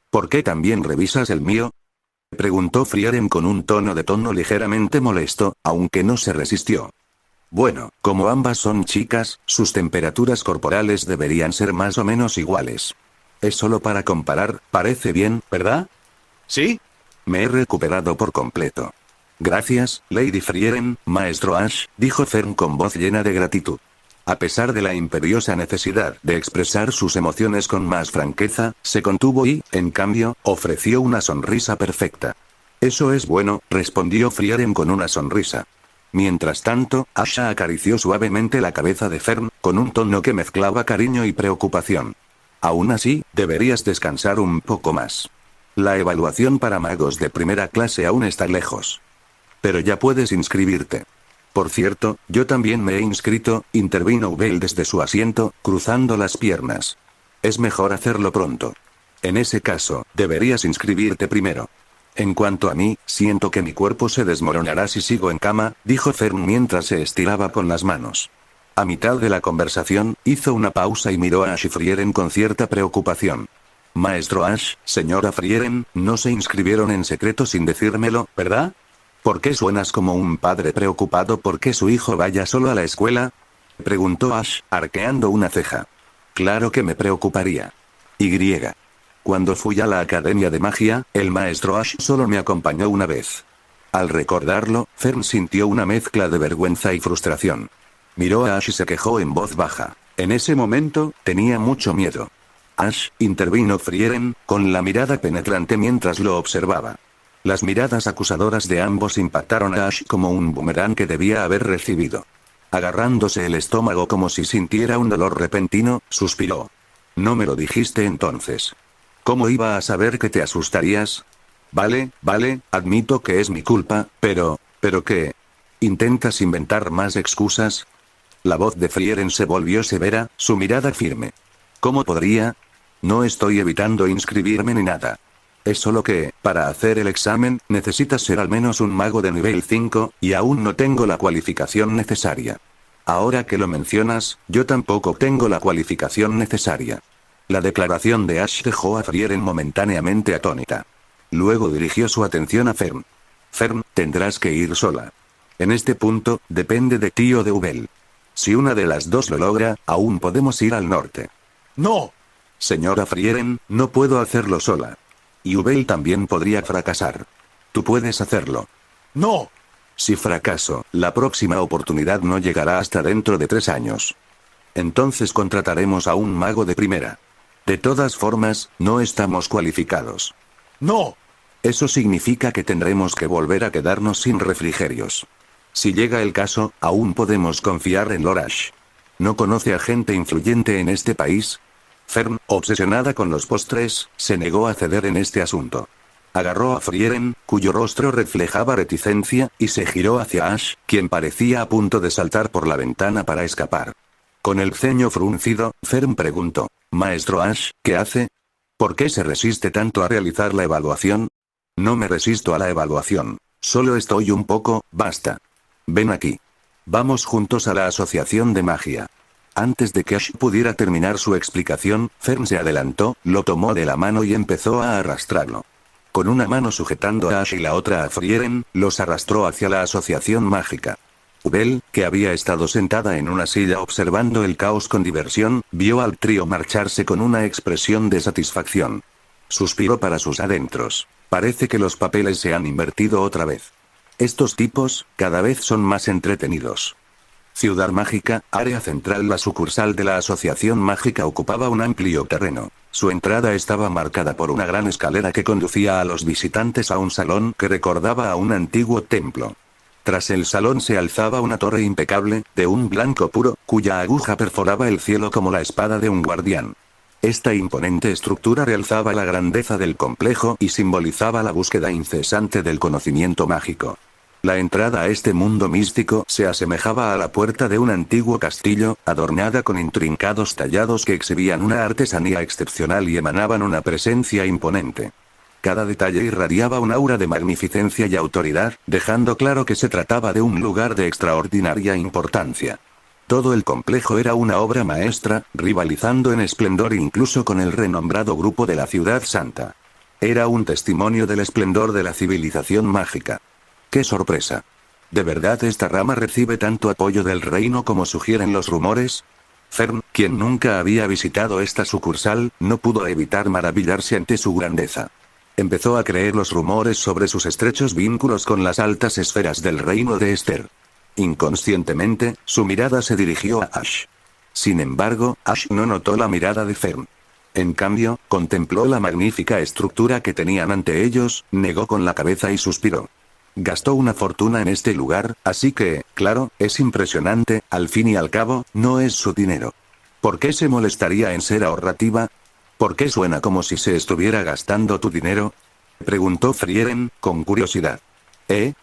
¿Por qué también revisas el mío?, preguntó Frieren con un tono ligeramente molesto, aunque no se resistió. Bueno, como ambas son chicas, sus temperaturas corporales deberían ser más o menos iguales. Es solo para comparar, parece bien, ¿verdad? ¿Sí? Me he recuperado por completo. Gracias, Lady Frieren, maestro Ash, dijo Fern con voz llena de gratitud. A pesar de la imperiosa necesidad de expresar sus emociones con más franqueza, se contuvo y, en cambio, ofreció una sonrisa perfecta. Eso es bueno, respondió Frieren con una sonrisa. Mientras tanto, Asha acarició suavemente la cabeza de Fern, con un tono que mezclaba cariño y preocupación. Aún así, deberías descansar un poco más. La evaluación para magos de primera clase aún está lejos. Pero ya puedes inscribirte. Por cierto, yo también me he inscrito, intervino Ubel desde su asiento, cruzando las piernas. Es mejor hacerlo pronto. En ese caso, deberías inscribirte primero. En cuanto a mí, siento que mi cuerpo se desmoronará si sigo en cama, dijo Fern mientras se estiraba con las manos. A mitad de la conversación, hizo una pausa y miró a Ash y Frieren con cierta preocupación. Maestro Ash, señora Frieren, no se inscribieron en secreto sin decírmelo, ¿verdad? ¿Por qué suenas como un padre preocupado por que su hijo vaya solo a la escuela? Preguntó Ash, arqueando una ceja. Claro que me preocuparía. Y. Cuando fui a la Academia de Magia, el maestro Ash solo me acompañó una vez. Al recordarlo, Fern sintió una mezcla de vergüenza y frustración. Miró a Ash y se quejó en voz baja. En ese momento, tenía mucho miedo. Ash, intervino Frieren, con la mirada penetrante mientras lo observaba. Las miradas acusadoras de ambos impactaron a Ash como un boomerang que debía haber recibido. Agarrándose el estómago como si sintiera un dolor repentino, suspiró. No me lo dijiste entonces. ¿Cómo iba a saber que te asustarías? Vale, admito que es mi culpa, pero ¿qué? ¿Intentas inventar más excusas? La voz de Frieren se volvió severa, su mirada firme. ¿Cómo podría? No estoy evitando inscribirme ni nada. Es solo que, para hacer el examen, necesitas ser al menos un mago de nivel 5, y aún no tengo la cualificación necesaria. Ahora que lo mencionas, yo tampoco tengo la cualificación necesaria. La declaración de Ash dejó a Frieren momentáneamente atónita. Luego dirigió su atención a Fern. Fern, tendrás que ir sola. En este punto, depende de ti o de Ubel. Si una de las dos lo logra, aún podemos ir al norte. ¡No! Señora Frieren, no puedo hacerlo sola. Y Ubel también podría fracasar. Tú puedes hacerlo. ¡No! Si fracaso, la próxima oportunidad no llegará hasta dentro de 3 años. Entonces contrataremos a un mago de primera. De todas formas, no estamos cualificados. ¡No! Eso significa que tendremos que volver a quedarnos sin refrigerios. Si llega el caso, aún podemos confiar en Lorash. ¿No conoce a gente influyente en este país? Fern, obsesionada con los postres, se negó a ceder en este asunto. Agarró a Frieren, cuyo rostro reflejaba reticencia, y se giró hacia Ash, quien parecía a punto de saltar por la ventana para escapar. Con el ceño fruncido, Fern preguntó, «Maestro Ash, ¿qué hace? ¿Por qué se resiste tanto a realizar la evaluación?» «No me resisto a la evaluación. Solo estoy un poco, basta. Ven aquí. Vamos juntos a la Asociación de Magia». Antes de que Ash pudiera terminar su explicación, Fern se adelantó, lo tomó de la mano y empezó a arrastrarlo. Con una mano sujetando a Ash y la otra a Frieren, los arrastró hacia la Asociación Mágica. Ubel, que había estado sentada en una silla observando el caos con diversión, vio al trío marcharse con una expresión de satisfacción. Suspiró para sus adentros. Parece que los papeles se han invertido otra vez. Estos tipos, cada vez son más entretenidos. Ciudad Mágica, área central. La sucursal de la Asociación Mágica ocupaba un amplio terreno. Su entrada estaba marcada por una gran escalera que conducía a los visitantes a un salón que recordaba a un antiguo templo. Tras el salón se alzaba una torre impecable, de un blanco puro, cuya aguja perforaba el cielo como la espada de un guardián. Esta imponente estructura realzaba la grandeza del complejo y simbolizaba la búsqueda incesante del conocimiento mágico. La entrada a este mundo místico se asemejaba a la puerta de un antiguo castillo, adornada con intrincados tallados que exhibían una artesanía excepcional y emanaban una presencia imponente. Cada detalle irradiaba un aura de magnificencia y autoridad, dejando claro que se trataba de un lugar de extraordinaria importancia. Todo el complejo era una obra maestra, rivalizando en esplendor incluso con el renombrado grupo de la Ciudad Santa. Era un testimonio del esplendor de la civilización mágica. ¡Qué sorpresa! ¿De verdad esta rama recibe tanto apoyo del reino como sugieren los rumores? Fern, quien nunca había visitado esta sucursal, no pudo evitar maravillarse ante su grandeza. Empezó a creer los rumores sobre sus estrechos vínculos con las altas esferas del reino de Esther. Inconscientemente, su mirada se dirigió a Ash. Sin embargo, Ash no notó la mirada de Fern. En cambio, contempló la magnífica estructura que tenían ante ellos, negó con la cabeza y suspiró. Gastó una fortuna en este lugar, así que, claro, es impresionante, al fin y al cabo, no es su dinero. ¿Por qué se molestaría en ser ahorrativa? ¿Por qué suena como si se estuviera gastando tu dinero?, preguntó Frieren, con curiosidad.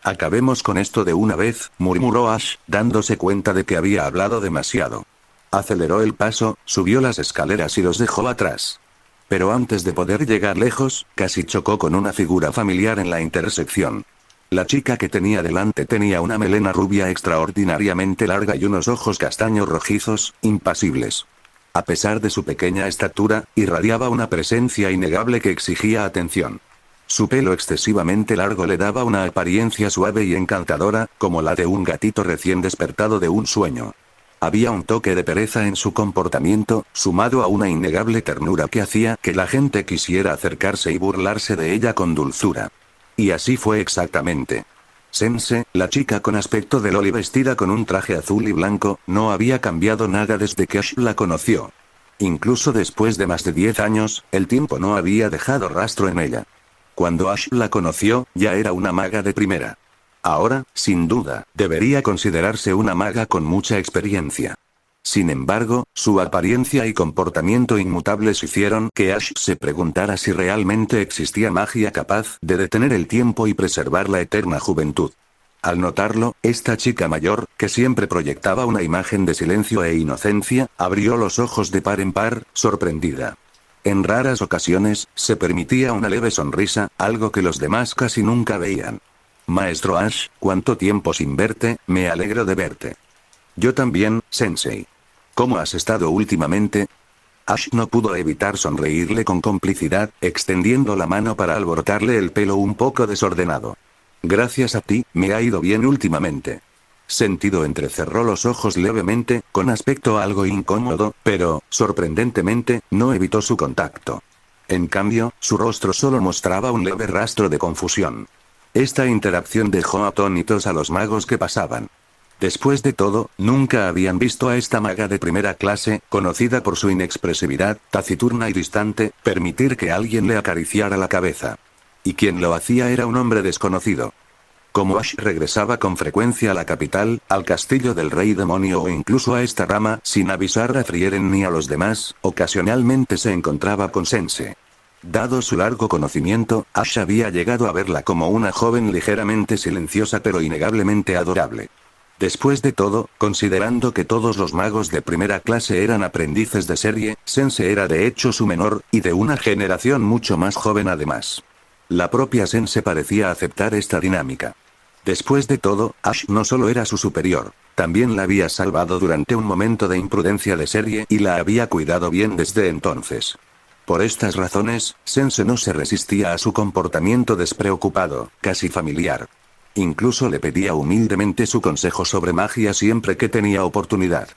Acabemos con esto de una vez, murmuró Ash, dándose cuenta de que había hablado demasiado. Aceleró el paso, subió las escaleras y los dejó atrás. Pero antes de poder llegar lejos, casi chocó con una figura familiar en la intersección. La chica que tenía delante tenía una melena rubia extraordinariamente larga y unos ojos castaños rojizos, impasibles. A pesar de su pequeña estatura, irradiaba una presencia innegable que exigía atención. Su pelo excesivamente largo le daba una apariencia suave y encantadora, como la de un gatito recién despertado de un sueño. Había un toque de pereza en su comportamiento, sumado a una innegable ternura que hacía que la gente quisiera acercarse y burlarse de ella con dulzura. Y así fue exactamente. Sense, la chica con aspecto de loli vestida con un traje azul y blanco, no había cambiado nada desde que Ash la conoció. Incluso después de más de 10 años, el tiempo no había dejado rastro en ella. Cuando Ash la conoció, ya era una maga de primera. Ahora, sin duda, debería considerarse una maga con mucha experiencia. Sin embargo, su apariencia y comportamiento inmutables hicieron que Ash se preguntara si realmente existía magia capaz de detener el tiempo y preservar la eterna juventud. Al notarlo, esta chica mayor, que siempre proyectaba una imagen de silencio e inocencia, abrió los ojos de par en par, sorprendida. En raras ocasiones, se permitía una leve sonrisa, algo que los demás casi nunca veían. Maestro Ash, ¿cuánto tiempo sin verte? Me alegro de verte. Yo también, Sensei. ¿Cómo has estado últimamente? Ash no pudo evitar sonreírle con complicidad, extendiendo la mano para alborotarle el pelo un poco desordenado. Gracias a ti, me ha ido bien últimamente. Sentido entrecerró los ojos levemente, con aspecto algo incómodo, pero, sorprendentemente, no evitó su contacto. En cambio, su rostro solo mostraba un leve rastro de confusión. Esta interacción dejó atónitos a los magos que pasaban. Después de todo, nunca habían visto a esta maga de primera clase, conocida por su inexpresividad, taciturna y distante, permitir que alguien le acariciara la cabeza. Y quien lo hacía era un hombre desconocido. Como Ash regresaba con frecuencia a la capital, al castillo del rey demonio o incluso a esta rama, sin avisar a Frieren ni a los demás, ocasionalmente se encontraba con Sense. Dado su largo conocimiento, Ash había llegado a verla como una joven ligeramente silenciosa pero innegablemente adorable. Después de todo, considerando que todos los magos de primera clase eran aprendices de serie, Sense era de hecho su menor, y de una generación mucho más joven además. La propia Sense parecía aceptar esta dinámica. Después de todo, Ash no solo era su superior, también la había salvado durante un momento de imprudencia de serie y la había cuidado bien desde entonces. Por estas razones, Sense no se resistía a su comportamiento despreocupado, casi familiar. Incluso le pedía humildemente su consejo sobre magia siempre que tenía oportunidad.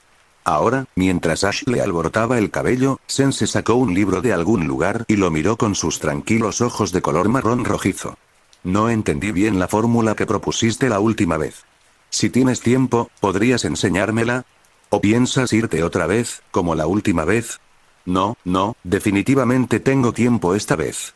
Ahora, mientras Ash le alborotaba el cabello, Sense sacó un libro de algún lugar y lo miró con sus tranquilos ojos de color marrón rojizo. No entendí bien la fórmula que propusiste la última vez. Si tienes tiempo, ¿podrías enseñármela? ¿O piensas irte otra vez, como la última vez? No, definitivamente tengo tiempo esta vez.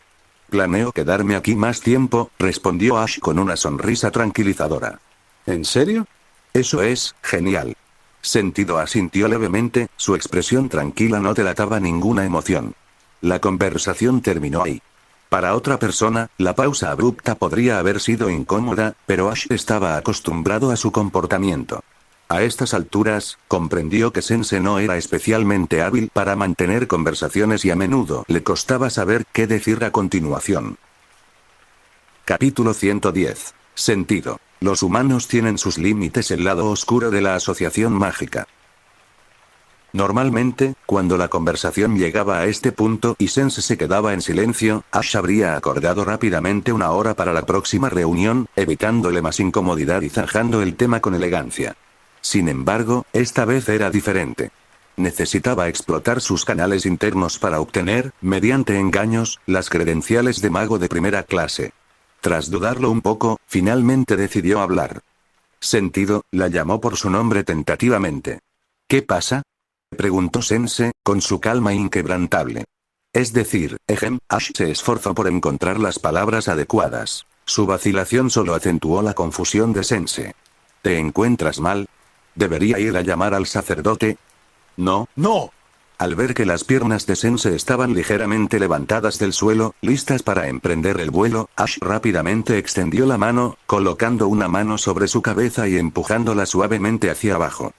Planeo quedarme aquí más tiempo, respondió Ash con una sonrisa tranquilizadora. ¿En serio? Eso es, genial. Sentido asintió levemente, su expresión tranquila no delataba ninguna emoción. La conversación terminó ahí. Para otra persona, la pausa abrupta podría haber sido incómoda, pero Ash estaba acostumbrado a su comportamiento. A estas alturas, comprendió que Sense no era especialmente hábil para mantener conversaciones y a menudo le costaba saber qué decir a continuación. Capítulo 110. Sentido. Los humanos tienen sus límites. El lado oscuro de la asociación mágica. Normalmente, cuando la conversación llegaba a este punto y Sense se quedaba en silencio, Ash habría acordado rápidamente una hora para la próxima reunión, evitándole más incomodidad y zanjando el tema con elegancia. Sin embargo, esta vez era diferente. Necesitaba explotar sus canales internos para obtener, mediante engaños, las credenciales de mago de primera clase. Tras dudarlo un poco, finalmente decidió hablar. Sentido, la llamó por su nombre tentativamente. ¿Qué pasa?, preguntó Sense, con su calma inquebrantable. Es decir, Ash se esforzó por encontrar las palabras adecuadas. Su vacilación solo acentuó la confusión de Sense. ¿Te encuentras mal? ¿Debería ir a llamar al sacerdote? No. Al ver que las piernas de Sense estaban ligeramente levantadas del suelo, listas para emprender el vuelo, Ash rápidamente extendió la mano, colocando una mano sobre su cabeza y empujándola suavemente hacia abajo.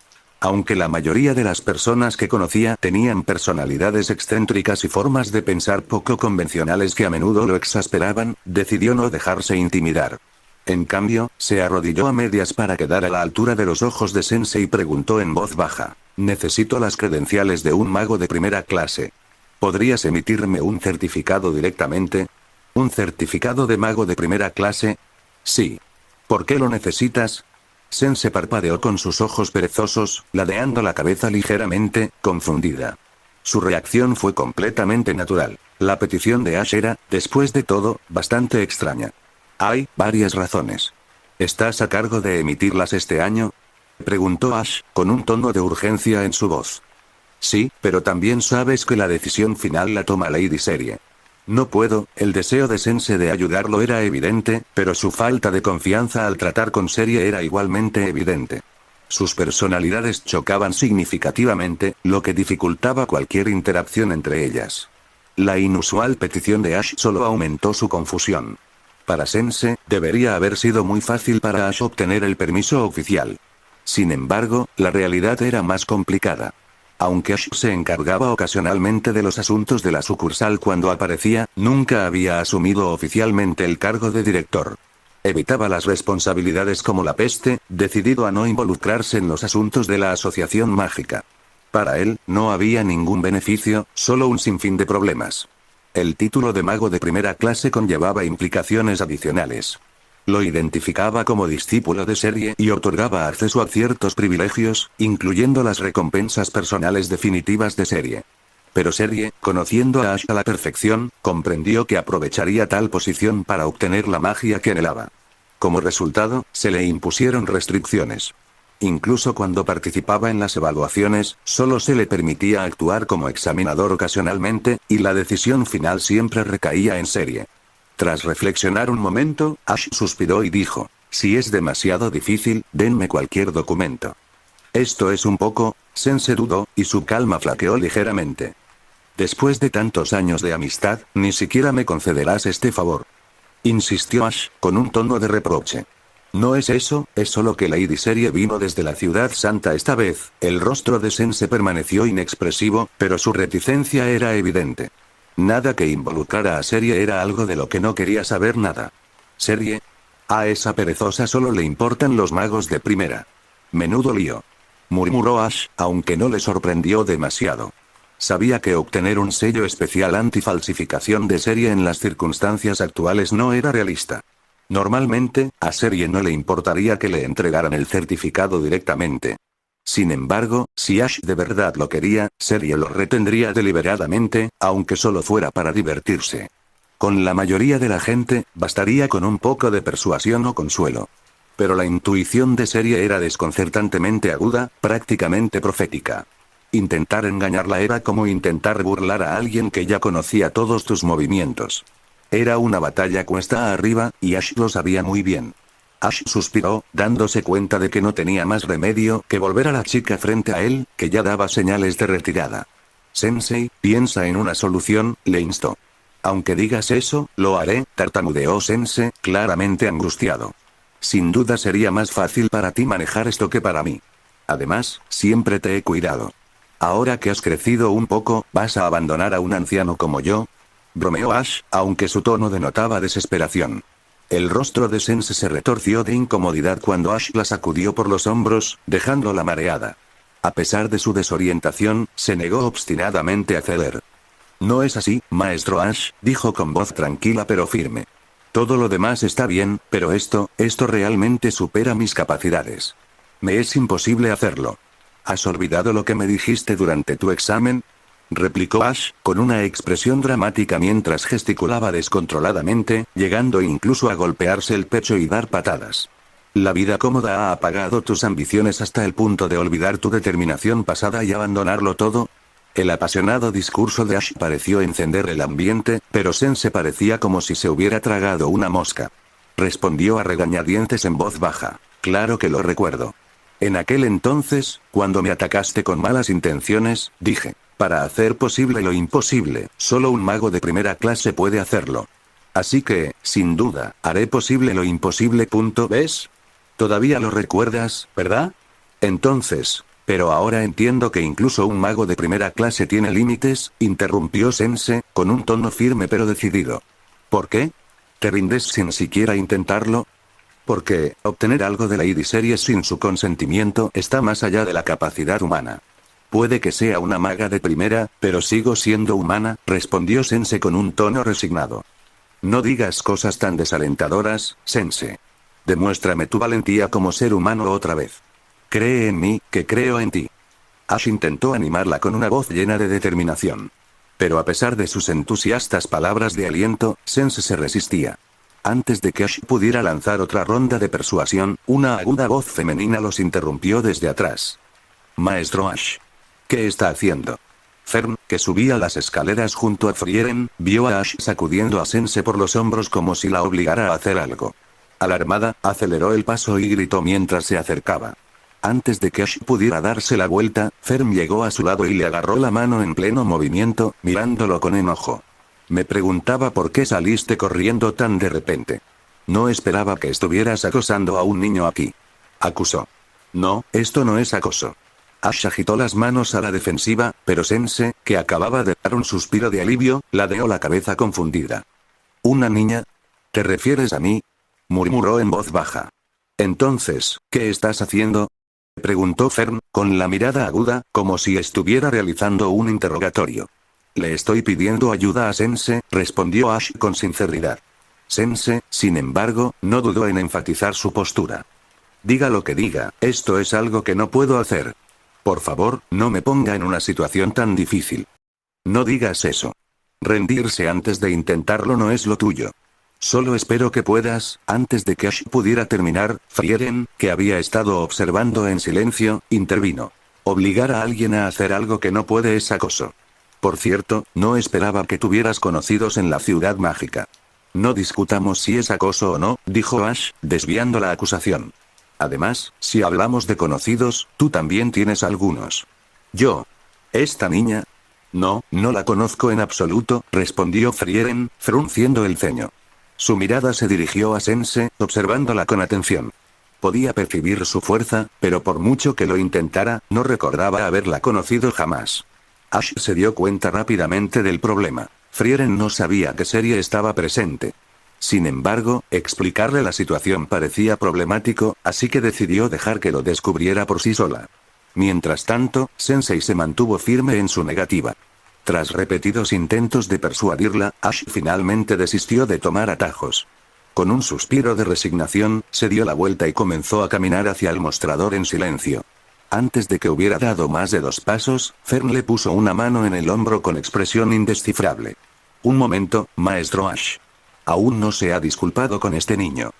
Aunque la mayoría de las personas que conocía tenían personalidades excéntricas y formas de pensar poco convencionales que a menudo lo exasperaban, decidió no dejarse intimidar. En cambio, se arrodilló a medias para quedar a la altura de los ojos de Sensei y preguntó en voz baja: «Necesito las credenciales de un mago de primera clase. ¿Podrías emitirme un certificado directamente?» «¿Un certificado de mago de primera clase?» «Sí. ¿Por qué lo necesitas?» Sensei parpadeó con sus ojos perezosos, ladeando la cabeza ligeramente, confundida. Su reacción fue completamente natural. La petición de Ash era, después de todo, bastante extraña. «Hay varias razones. ¿Estás a cargo de emitirlas este año?», preguntó Ash, con un tono de urgencia en su voz. «Sí, pero también sabes que la decisión final la toma Lady Serie». «No puedo». El deseo de Sensei de ayudarlo era evidente, pero su falta de confianza al tratar con Serie era igualmente evidente. Sus personalidades chocaban significativamente, lo que dificultaba cualquier interacción entre ellas. La inusual petición de Ash solo aumentó su confusión. Para Sensei, debería haber sido muy fácil para Ash obtener el permiso oficial. Sin embargo, la realidad era más complicada. Aunque Ash se encargaba ocasionalmente de los asuntos de la sucursal cuando aparecía, nunca había asumido oficialmente el cargo de director. Evitaba las responsabilidades como la peste, decidido a no involucrarse en los asuntos de la asociación mágica. Para él, no había ningún beneficio, solo un sinfín de problemas. El título de mago de primera clase conllevaba implicaciones adicionales. Lo identificaba como discípulo de Serie y otorgaba acceso a ciertos privilegios, incluyendo las recompensas personales definitivas de Serie. Pero Serie, conociendo a Ash a la perfección, comprendió que aprovecharía tal posición para obtener la magia que anhelaba. Como resultado, se le impusieron restricciones. Incluso cuando participaba en las evaluaciones, solo se le permitía actuar como examinador ocasionalmente, y la decisión final siempre recaía en Serie. Tras reflexionar un momento, Ash suspiró y dijo: «Si es demasiado difícil, denme cualquier documento». «Esto es un poco», Sensei dudó, y su calma flaqueó ligeramente. «Después de tantos años de amistad, ni siquiera me concederás este favor», insistió Ash, con un tono de reproche. «No es eso, es solo que Lady Serie vino desde la ciudad santa esta vez». El rostro de Sensei permaneció inexpresivo, pero su reticencia era evidente. Nada que involucrara a Serie era algo de lo que no quería saber nada. «¿Serie? A esa perezosa solo le importan los magos de primera». «Menudo lío», murmuró Ash, aunque no le sorprendió demasiado. Sabía que obtener un sello especial antifalsificación de Serie en las circunstancias actuales no era realista. Normalmente, a Serie no le importaría que le entregaran el certificado directamente. Sin embargo, si Ash de verdad lo quería, Serie lo retendría deliberadamente, aunque solo fuera para divertirse. Con la mayoría de la gente, bastaría con un poco de persuasión o consuelo. Pero la intuición de Serie era desconcertantemente aguda, prácticamente profética. Intentar engañarla era como intentar burlar a alguien que ya conocía todos tus movimientos. Era una batalla cuesta arriba, y Ash lo sabía muy bien. Ash suspiró, dándose cuenta de que no tenía más remedio que volver a la chica frente a él, que ya daba señales de retirada. «Sensei, piensa en una solución», le instó. «Aunque digas eso, lo haré», tartamudeó Sensei, claramente angustiado. «Sin duda sería más fácil para ti manejar esto que para mí. Además, siempre te he cuidado. Ahora que has crecido un poco, ¿vas a abandonar a un anciano como yo?», bromeó Ash, aunque su tono denotaba desesperación. El rostro de Sensei se retorció de incomodidad cuando Ash la sacudió por los hombros, dejándola mareada. A pesar de su desorientación, se negó obstinadamente a ceder. «No es así, maestro Ash», dijo con voz tranquila pero firme. «Todo lo demás está bien, pero esto realmente supera mis capacidades. Me es imposible hacerlo». «¿Has olvidado lo que me dijiste durante tu examen?», replicó Ash, con una expresión dramática mientras gesticulaba descontroladamente, llegando incluso a golpearse el pecho y dar patadas. «La vida cómoda ha apagado tus ambiciones hasta el punto de olvidar tu determinación pasada y abandonarlo todo». El apasionado discurso de Ash pareció encender el ambiente, pero Sensei parecía como si se hubiera tragado una mosca. Respondió a regañadientes en voz baja: «Claro que lo recuerdo. En aquel entonces, cuando me atacaste con malas intenciones, dije: para hacer posible lo imposible, solo un mago de primera clase puede hacerlo. Así que, sin duda, haré posible lo imposible. ¿Ves? Todavía lo recuerdas, ¿verdad? Entonces, Pero ahora entiendo que incluso un mago de primera clase tiene límites, interrumpió Sense, con un tono firme pero decidido. ¿Por qué? ¿Te rindes sin siquiera intentarlo? Porque, obtener algo de Lady Series sin su consentimiento está más allá de la capacidad humana. Puede que sea una maga de primera, pero sigo siendo humana, respondió Sense con un tono resignado. No digas cosas tan desalentadoras, Sense. Demuéstrame tu valentía como ser humano otra vez. Cree en mí, que creo en ti. Ash intentó animarla con una voz llena de determinación. Pero a pesar de sus entusiastas palabras de aliento, Sense se resistía. Antes de que Ash pudiera lanzar otra ronda de persuasión, una aguda voz femenina los interrumpió desde atrás. Maestro Ash. ¿Qué está haciendo? Fern, que subía las escaleras junto a Frieren, vio a Ash sacudiendo a Sense por los hombros como si la obligara a hacer algo. Alarmada, aceleró el paso y gritó mientras se acercaba. Antes de que Ash pudiera darse la vuelta, Fern llegó a su lado y le agarró la mano en pleno movimiento, mirándolo con enojo. Me preguntaba por qué saliste corriendo tan de repente. No esperaba que estuvieras acosando a un niño aquí. Acusó. No, esto no es acoso. Ash agitó las manos a la defensiva, pero Sense, que acababa de dar un suspiro de alivio, ladeó la cabeza confundida. ¿Una niña? ¿Te refieres a mí? Murmuró en voz baja. Entonces, ¿qué estás haciendo? Preguntó Fern, con la mirada aguda, como si estuviera realizando un interrogatorio. Le estoy pidiendo ayuda a Sense, respondió Ash con sinceridad. Sense, sin embargo, no dudó en enfatizar su postura. Diga lo que diga, esto es algo que no puedo hacer. Por favor, no me ponga en una situación tan difícil. No digas eso. Rendirse antes de intentarlo no es lo tuyo. Solo espero que puedas. Antes de que Ash pudiera terminar, Frieren, que había estado observando en silencio, intervino. Obligar a alguien a hacer algo que no puede es acoso. Por cierto, no esperaba que tuvieras conocidos en la ciudad mágica. No discutamos si es acoso o no, dijo Ash, desviando la acusación. Además, si hablamos de conocidos, tú también tienes algunos. ¿Yo? ¿Esta niña? No, no la conozco en absoluto, respondió Frieren, frunciendo el ceño. Su mirada se dirigió a Sense, observándola con atención. Podía percibir su fuerza, pero por mucho que lo intentara, no recordaba haberla conocido jamás. Ash se dio cuenta rápidamente del problema. Frieren no sabía qué serie estaba presente. Sin embargo, explicarle la situación parecía problemático, así que decidió dejar que lo descubriera por sí sola. Mientras tanto, Sensei se mantuvo firme en su negativa. Tras repetidos intentos de persuadirla, Ash finalmente desistió de tomar atajos. Con un suspiro de resignación, se dio la vuelta y comenzó a caminar hacia el mostrador en silencio. Antes de que hubiera dado más de 2 pasos, Fern le puso una mano en el hombro con expresión indescifrable. Un momento, maestro Ash. Aún no se ha disculpado con este niño.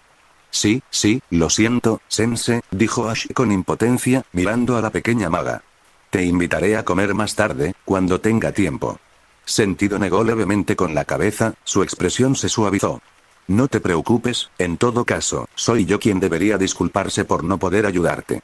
Sí, lo siento, Sense, dijo Ash con impotencia, mirando a la pequeña maga. Te invitaré a comer más tarde, cuando tenga tiempo. Sentido negó levemente con la cabeza, su expresión se suavizó. No te preocupes, en todo caso, soy yo quien debería disculparse por no poder ayudarte.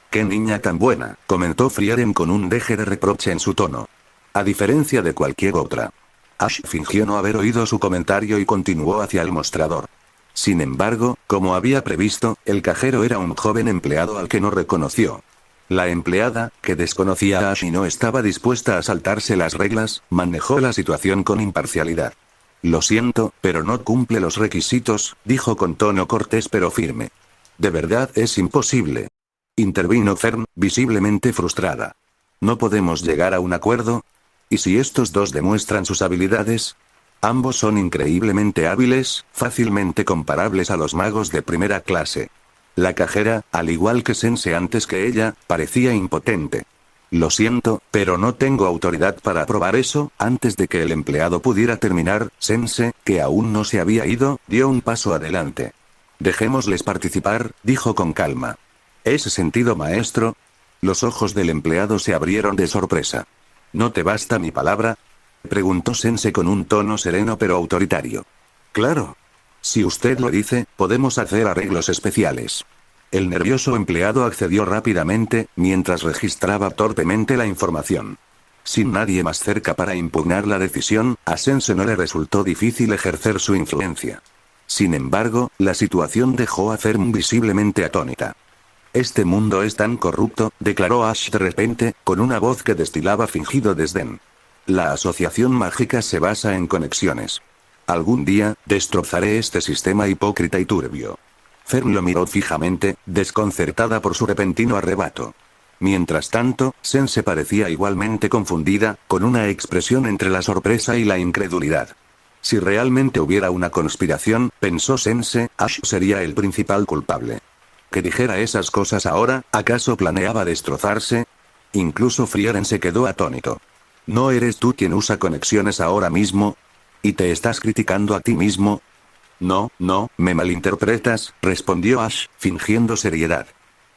Qué niña tan buena, comentó Frieren con un deje de reproche en su tono. A diferencia de cualquier otra. Ash fingió no haber oído su comentario y continuó hacia el mostrador. Sin embargo, como había previsto, el cajero era un joven empleado al que no reconoció. La empleada, que desconocía a Ash y no estaba dispuesta a saltarse las reglas, manejó la situación con imparcialidad. Lo siento, pero no cumple los requisitos, dijo con tono cortés pero firme. De verdad es imposible. Intervino Fern, visiblemente frustrada. ¿No podemos llegar a un acuerdo? ¿Y si estos dos demuestran sus habilidades? Ambos son increíblemente hábiles, fácilmente comparables a los magos de primera clase. La cajera, al igual que Sense antes que ella, parecía impotente. Lo siento, pero no tengo autoridad para aprobar eso. Antes de que el empleado pudiera terminar, Sense, que aún no se había ido, dio un paso adelante. Dejémosles participar, dijo con calma. ¿Es sentido, maestro? Los ojos del empleado se abrieron de sorpresa. ¿No te basta mi palabra? Preguntó Sense con un tono sereno pero autoritario. Claro. Si usted lo dice, podemos hacer arreglos especiales. El nervioso empleado accedió rápidamente, mientras registraba torpemente la información. Sin nadie más cerca para impugnar la decisión, a Sense no le resultó difícil ejercer su influencia. Sin embargo, la situación dejó a Fern visiblemente atónita. Este mundo es tan corrupto, declaró Ash de repente, con una voz que destilaba fingido desdén. La asociación mágica se basa en conexiones. Algún día, destrozaré este sistema hipócrita y turbio. Fern lo miró fijamente, desconcertada por su repentino arrebato. Mientras tanto, Sense parecía igualmente confundida, con una expresión entre la sorpresa y la incredulidad. Si realmente hubiera una conspiración, pensó Sense, Ash sería el principal culpable. Que dijera esas cosas ahora, ¿acaso planeaba destrozarse? Incluso Frieren se quedó atónito. ¿No eres tú quien usa conexiones ahora mismo? ¿Y te estás criticando a ti mismo? No, me malinterpretas, respondió Ash, fingiendo seriedad.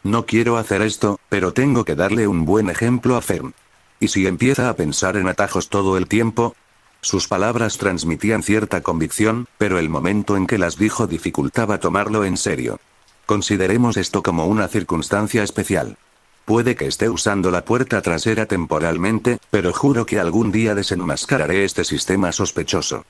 No quiero hacer esto, pero tengo que darle un buen ejemplo a Fern. ¿Y si empieza a pensar en atajos todo el tiempo? Sus palabras transmitían cierta convicción, pero el momento en que las dijo dificultaba tomarlo en serio. Consideremos esto como una circunstancia especial. Puede que esté usando la puerta trasera temporalmente, pero juro que algún día desenmascararé este sistema sospechoso.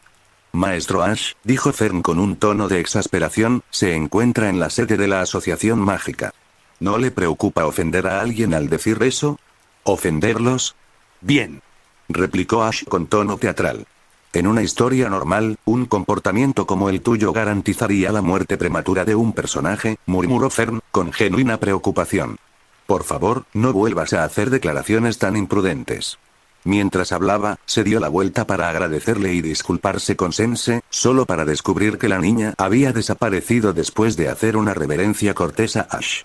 Maestro Ash, dijo Fern con un tono de exasperación, se encuentra en la sede de la asociación mágica. ¿No le preocupa ofender a alguien al decir eso? ¿Ofenderlos? Bien, replicó Ash con tono teatral. En una historia normal, un comportamiento como el tuyo garantizaría la muerte prematura de un personaje, murmuró Fern, con genuina preocupación. Por favor, no vuelvas a hacer declaraciones tan imprudentes. Mientras hablaba, se dio la vuelta para agradecerle y disculparse con Sense, solo para descubrir que la niña había desaparecido después de hacer una reverencia cortés a Ash.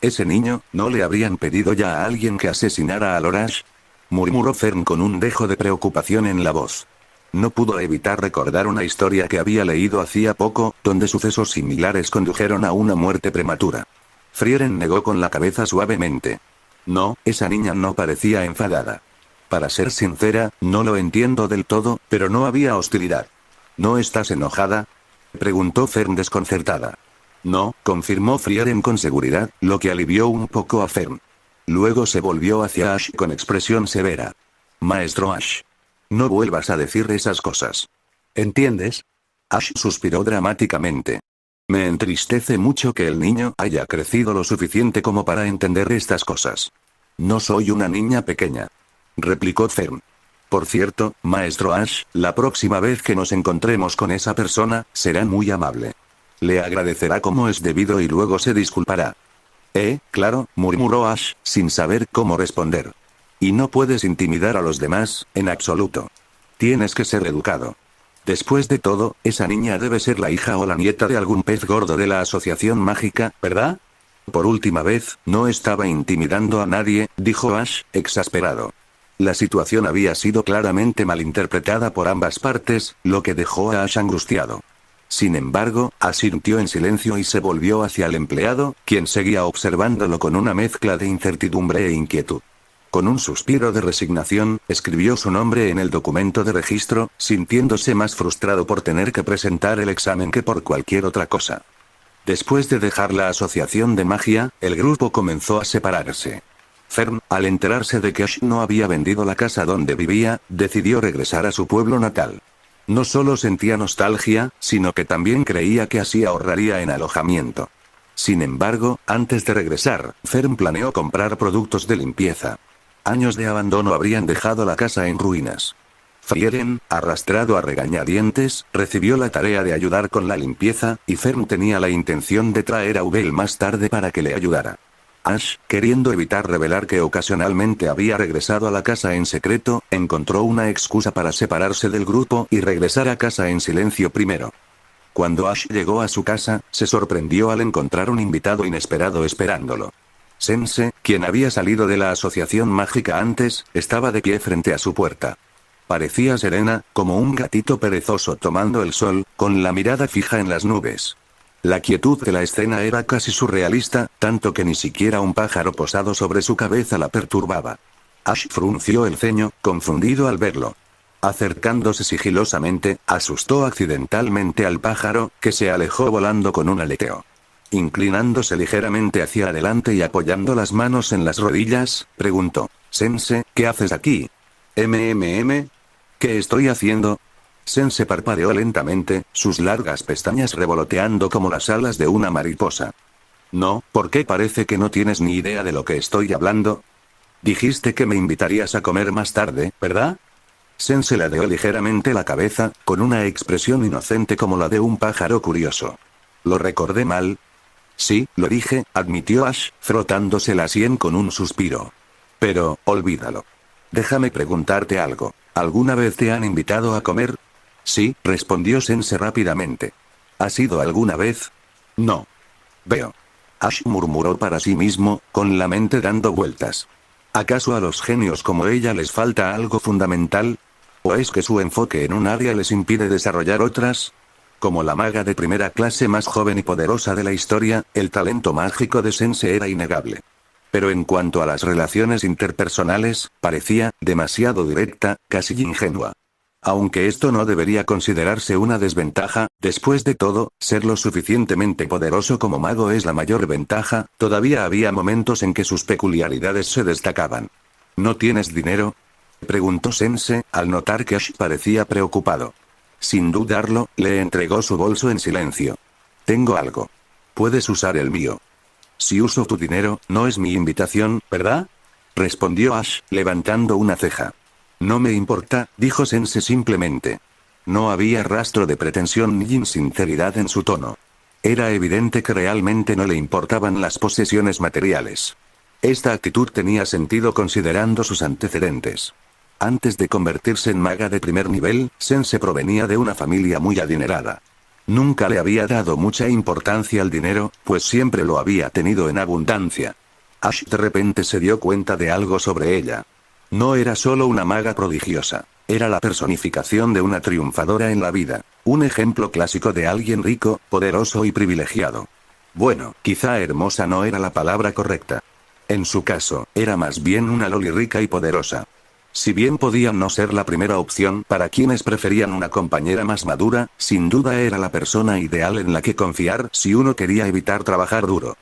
¿Ese niño, no le habrían pedido ya a alguien que asesinara a Lorash? Murmuró Fern con un dejo de preocupación en la voz. No pudo evitar recordar una historia que había leído hacía poco, donde sucesos similares condujeron a una muerte prematura. Frieren negó con la cabeza suavemente. No, esa niña no parecía enfadada. Para ser sincera, no lo entiendo del todo, pero no había hostilidad. ¿No estás enojada?, preguntó Fern desconcertada. No, confirmó Frieren con seguridad, lo que alivió un poco a Fern. Luego se volvió hacia Ash con expresión severa. Maestro Ash. No vuelvas a decir esas cosas. ¿Entiendes? Ash suspiró dramáticamente. Me entristece mucho que el niño haya crecido lo suficiente como para entender estas cosas. No soy una niña pequeña, replicó Fern. Por cierto, Maestro Ash, la próxima vez que nos encontremos con esa persona, será muy amable. Le agradecerá como es debido y luego se disculpará. Claro, murmuró Ash, sin saber cómo responder. Y no puedes intimidar a los demás, en absoluto. Tienes que ser educado. Después de todo, esa niña debe ser la hija o la nieta de algún pez gordo de la asociación mágica, ¿verdad? Por última vez, no estaba intimidando a nadie, dijo Ash, exasperado. La situación había sido claramente malinterpretada por ambas partes, lo que dejó a Ash angustiado. Sin embargo, asintió en silencio y se volvió hacia el empleado, quien seguía observándolo con una mezcla de incertidumbre e inquietud. Con un suspiro de resignación, escribió su nombre en el documento de registro, sintiéndose más frustrado por tener que presentar el examen que por cualquier otra cosa. Después de dejar la asociación de magia, el grupo comenzó a separarse. Fern, al enterarse de que Ash no había vendido la casa donde vivía, decidió regresar a su pueblo natal. No solo sentía nostalgia, sino que también creía que así ahorraría en alojamiento. Sin embargo, antes de regresar, Fern planeó comprar productos de limpieza. Años de abandono habrían dejado la casa en ruinas. Frieren, arrastrado a regañadientes, recibió la tarea de ayudar con la limpieza, y Fern tenía la intención de traer a Ubel más tarde para que le ayudara. Ash, queriendo evitar revelar que ocasionalmente había regresado a la casa en secreto, encontró una excusa para separarse del grupo y regresar a casa en silencio primero. Cuando Ash llegó a su casa, se sorprendió al encontrar un invitado inesperado esperándolo. Sense, quien había salido de la asociación mágica antes, estaba de pie frente a su puerta. Parecía serena, como un gatito perezoso tomando el sol, con la mirada fija en las nubes. La quietud de la escena era casi surrealista, tanto que ni siquiera un pájaro posado sobre su cabeza la perturbaba. Ash frunció el ceño, confundido al verlo. Acercándose sigilosamente, asustó accidentalmente al pájaro, que se alejó volando con un aleteo. Inclinándose ligeramente hacia adelante y apoyando las manos en las rodillas, preguntó: Sense, ¿qué haces aquí? ¿Qué estoy haciendo? Sense parpadeó lentamente, sus largas pestañas revoloteando como las alas de una mariposa. No, ¿por qué parece que no tienes ni idea de lo que estoy hablando? Dijiste que me invitarías a comer más tarde, ¿verdad? Sensei ladeó ligeramente la cabeza, con una expresión inocente como la de un pájaro curioso. ¿Lo recordé mal? Sí, lo dije, admitió Ash, frotándose la sien con un suspiro. Pero, olvídalo. Déjame preguntarte algo. ¿Alguna vez te han invitado a comer? Sí, respondió Sensei rápidamente. ¿Has ido alguna vez? No. Veo. Ash murmuró para sí mismo, con la mente dando vueltas. ¿Acaso a los genios como ella les falta algo fundamental? ¿O es que su enfoque en un área les impide desarrollar otras? Como la maga de primera clase más joven y poderosa de la historia, el talento mágico de Sensei era innegable. Pero en cuanto a las relaciones interpersonales, parecía demasiado directa, casi ingenua. Aunque esto no debería considerarse una desventaja, después de todo, ser lo suficientemente poderoso como mago es la mayor ventaja, todavía había momentos en que sus peculiaridades se destacaban. ¿No tienes dinero?, preguntó Sensei, al notar que Ash parecía preocupado. Sin dudarlo, le entregó su bolso en silencio. Tengo algo. Puedes usar el mío. Si uso tu dinero, no es mi invitación, ¿verdad? Respondió Ash, levantando una ceja. No me importa, dijo Sensei simplemente. No había rastro de pretensión ni insinceridad en su tono. Era evidente que realmente no le importaban las posesiones materiales. Esta actitud tenía sentido considerando sus antecedentes. Antes de convertirse en maga de primer nivel, Sensei provenía de una familia muy adinerada. Nunca le había dado mucha importancia al dinero, pues siempre lo había tenido en abundancia. Ash de repente se dio cuenta de algo sobre ella. No era solo una maga prodigiosa, era la personificación de una triunfadora en la vida, un ejemplo clásico de alguien rico, poderoso y privilegiado. Bueno, quizá hermosa no era la palabra correcta. En su caso, era más bien una loli rica y poderosa. Si bien podía no ser la primera opción para quienes preferían una compañera más madura, sin duda era la persona ideal en la que confiar si uno quería evitar trabajar duro.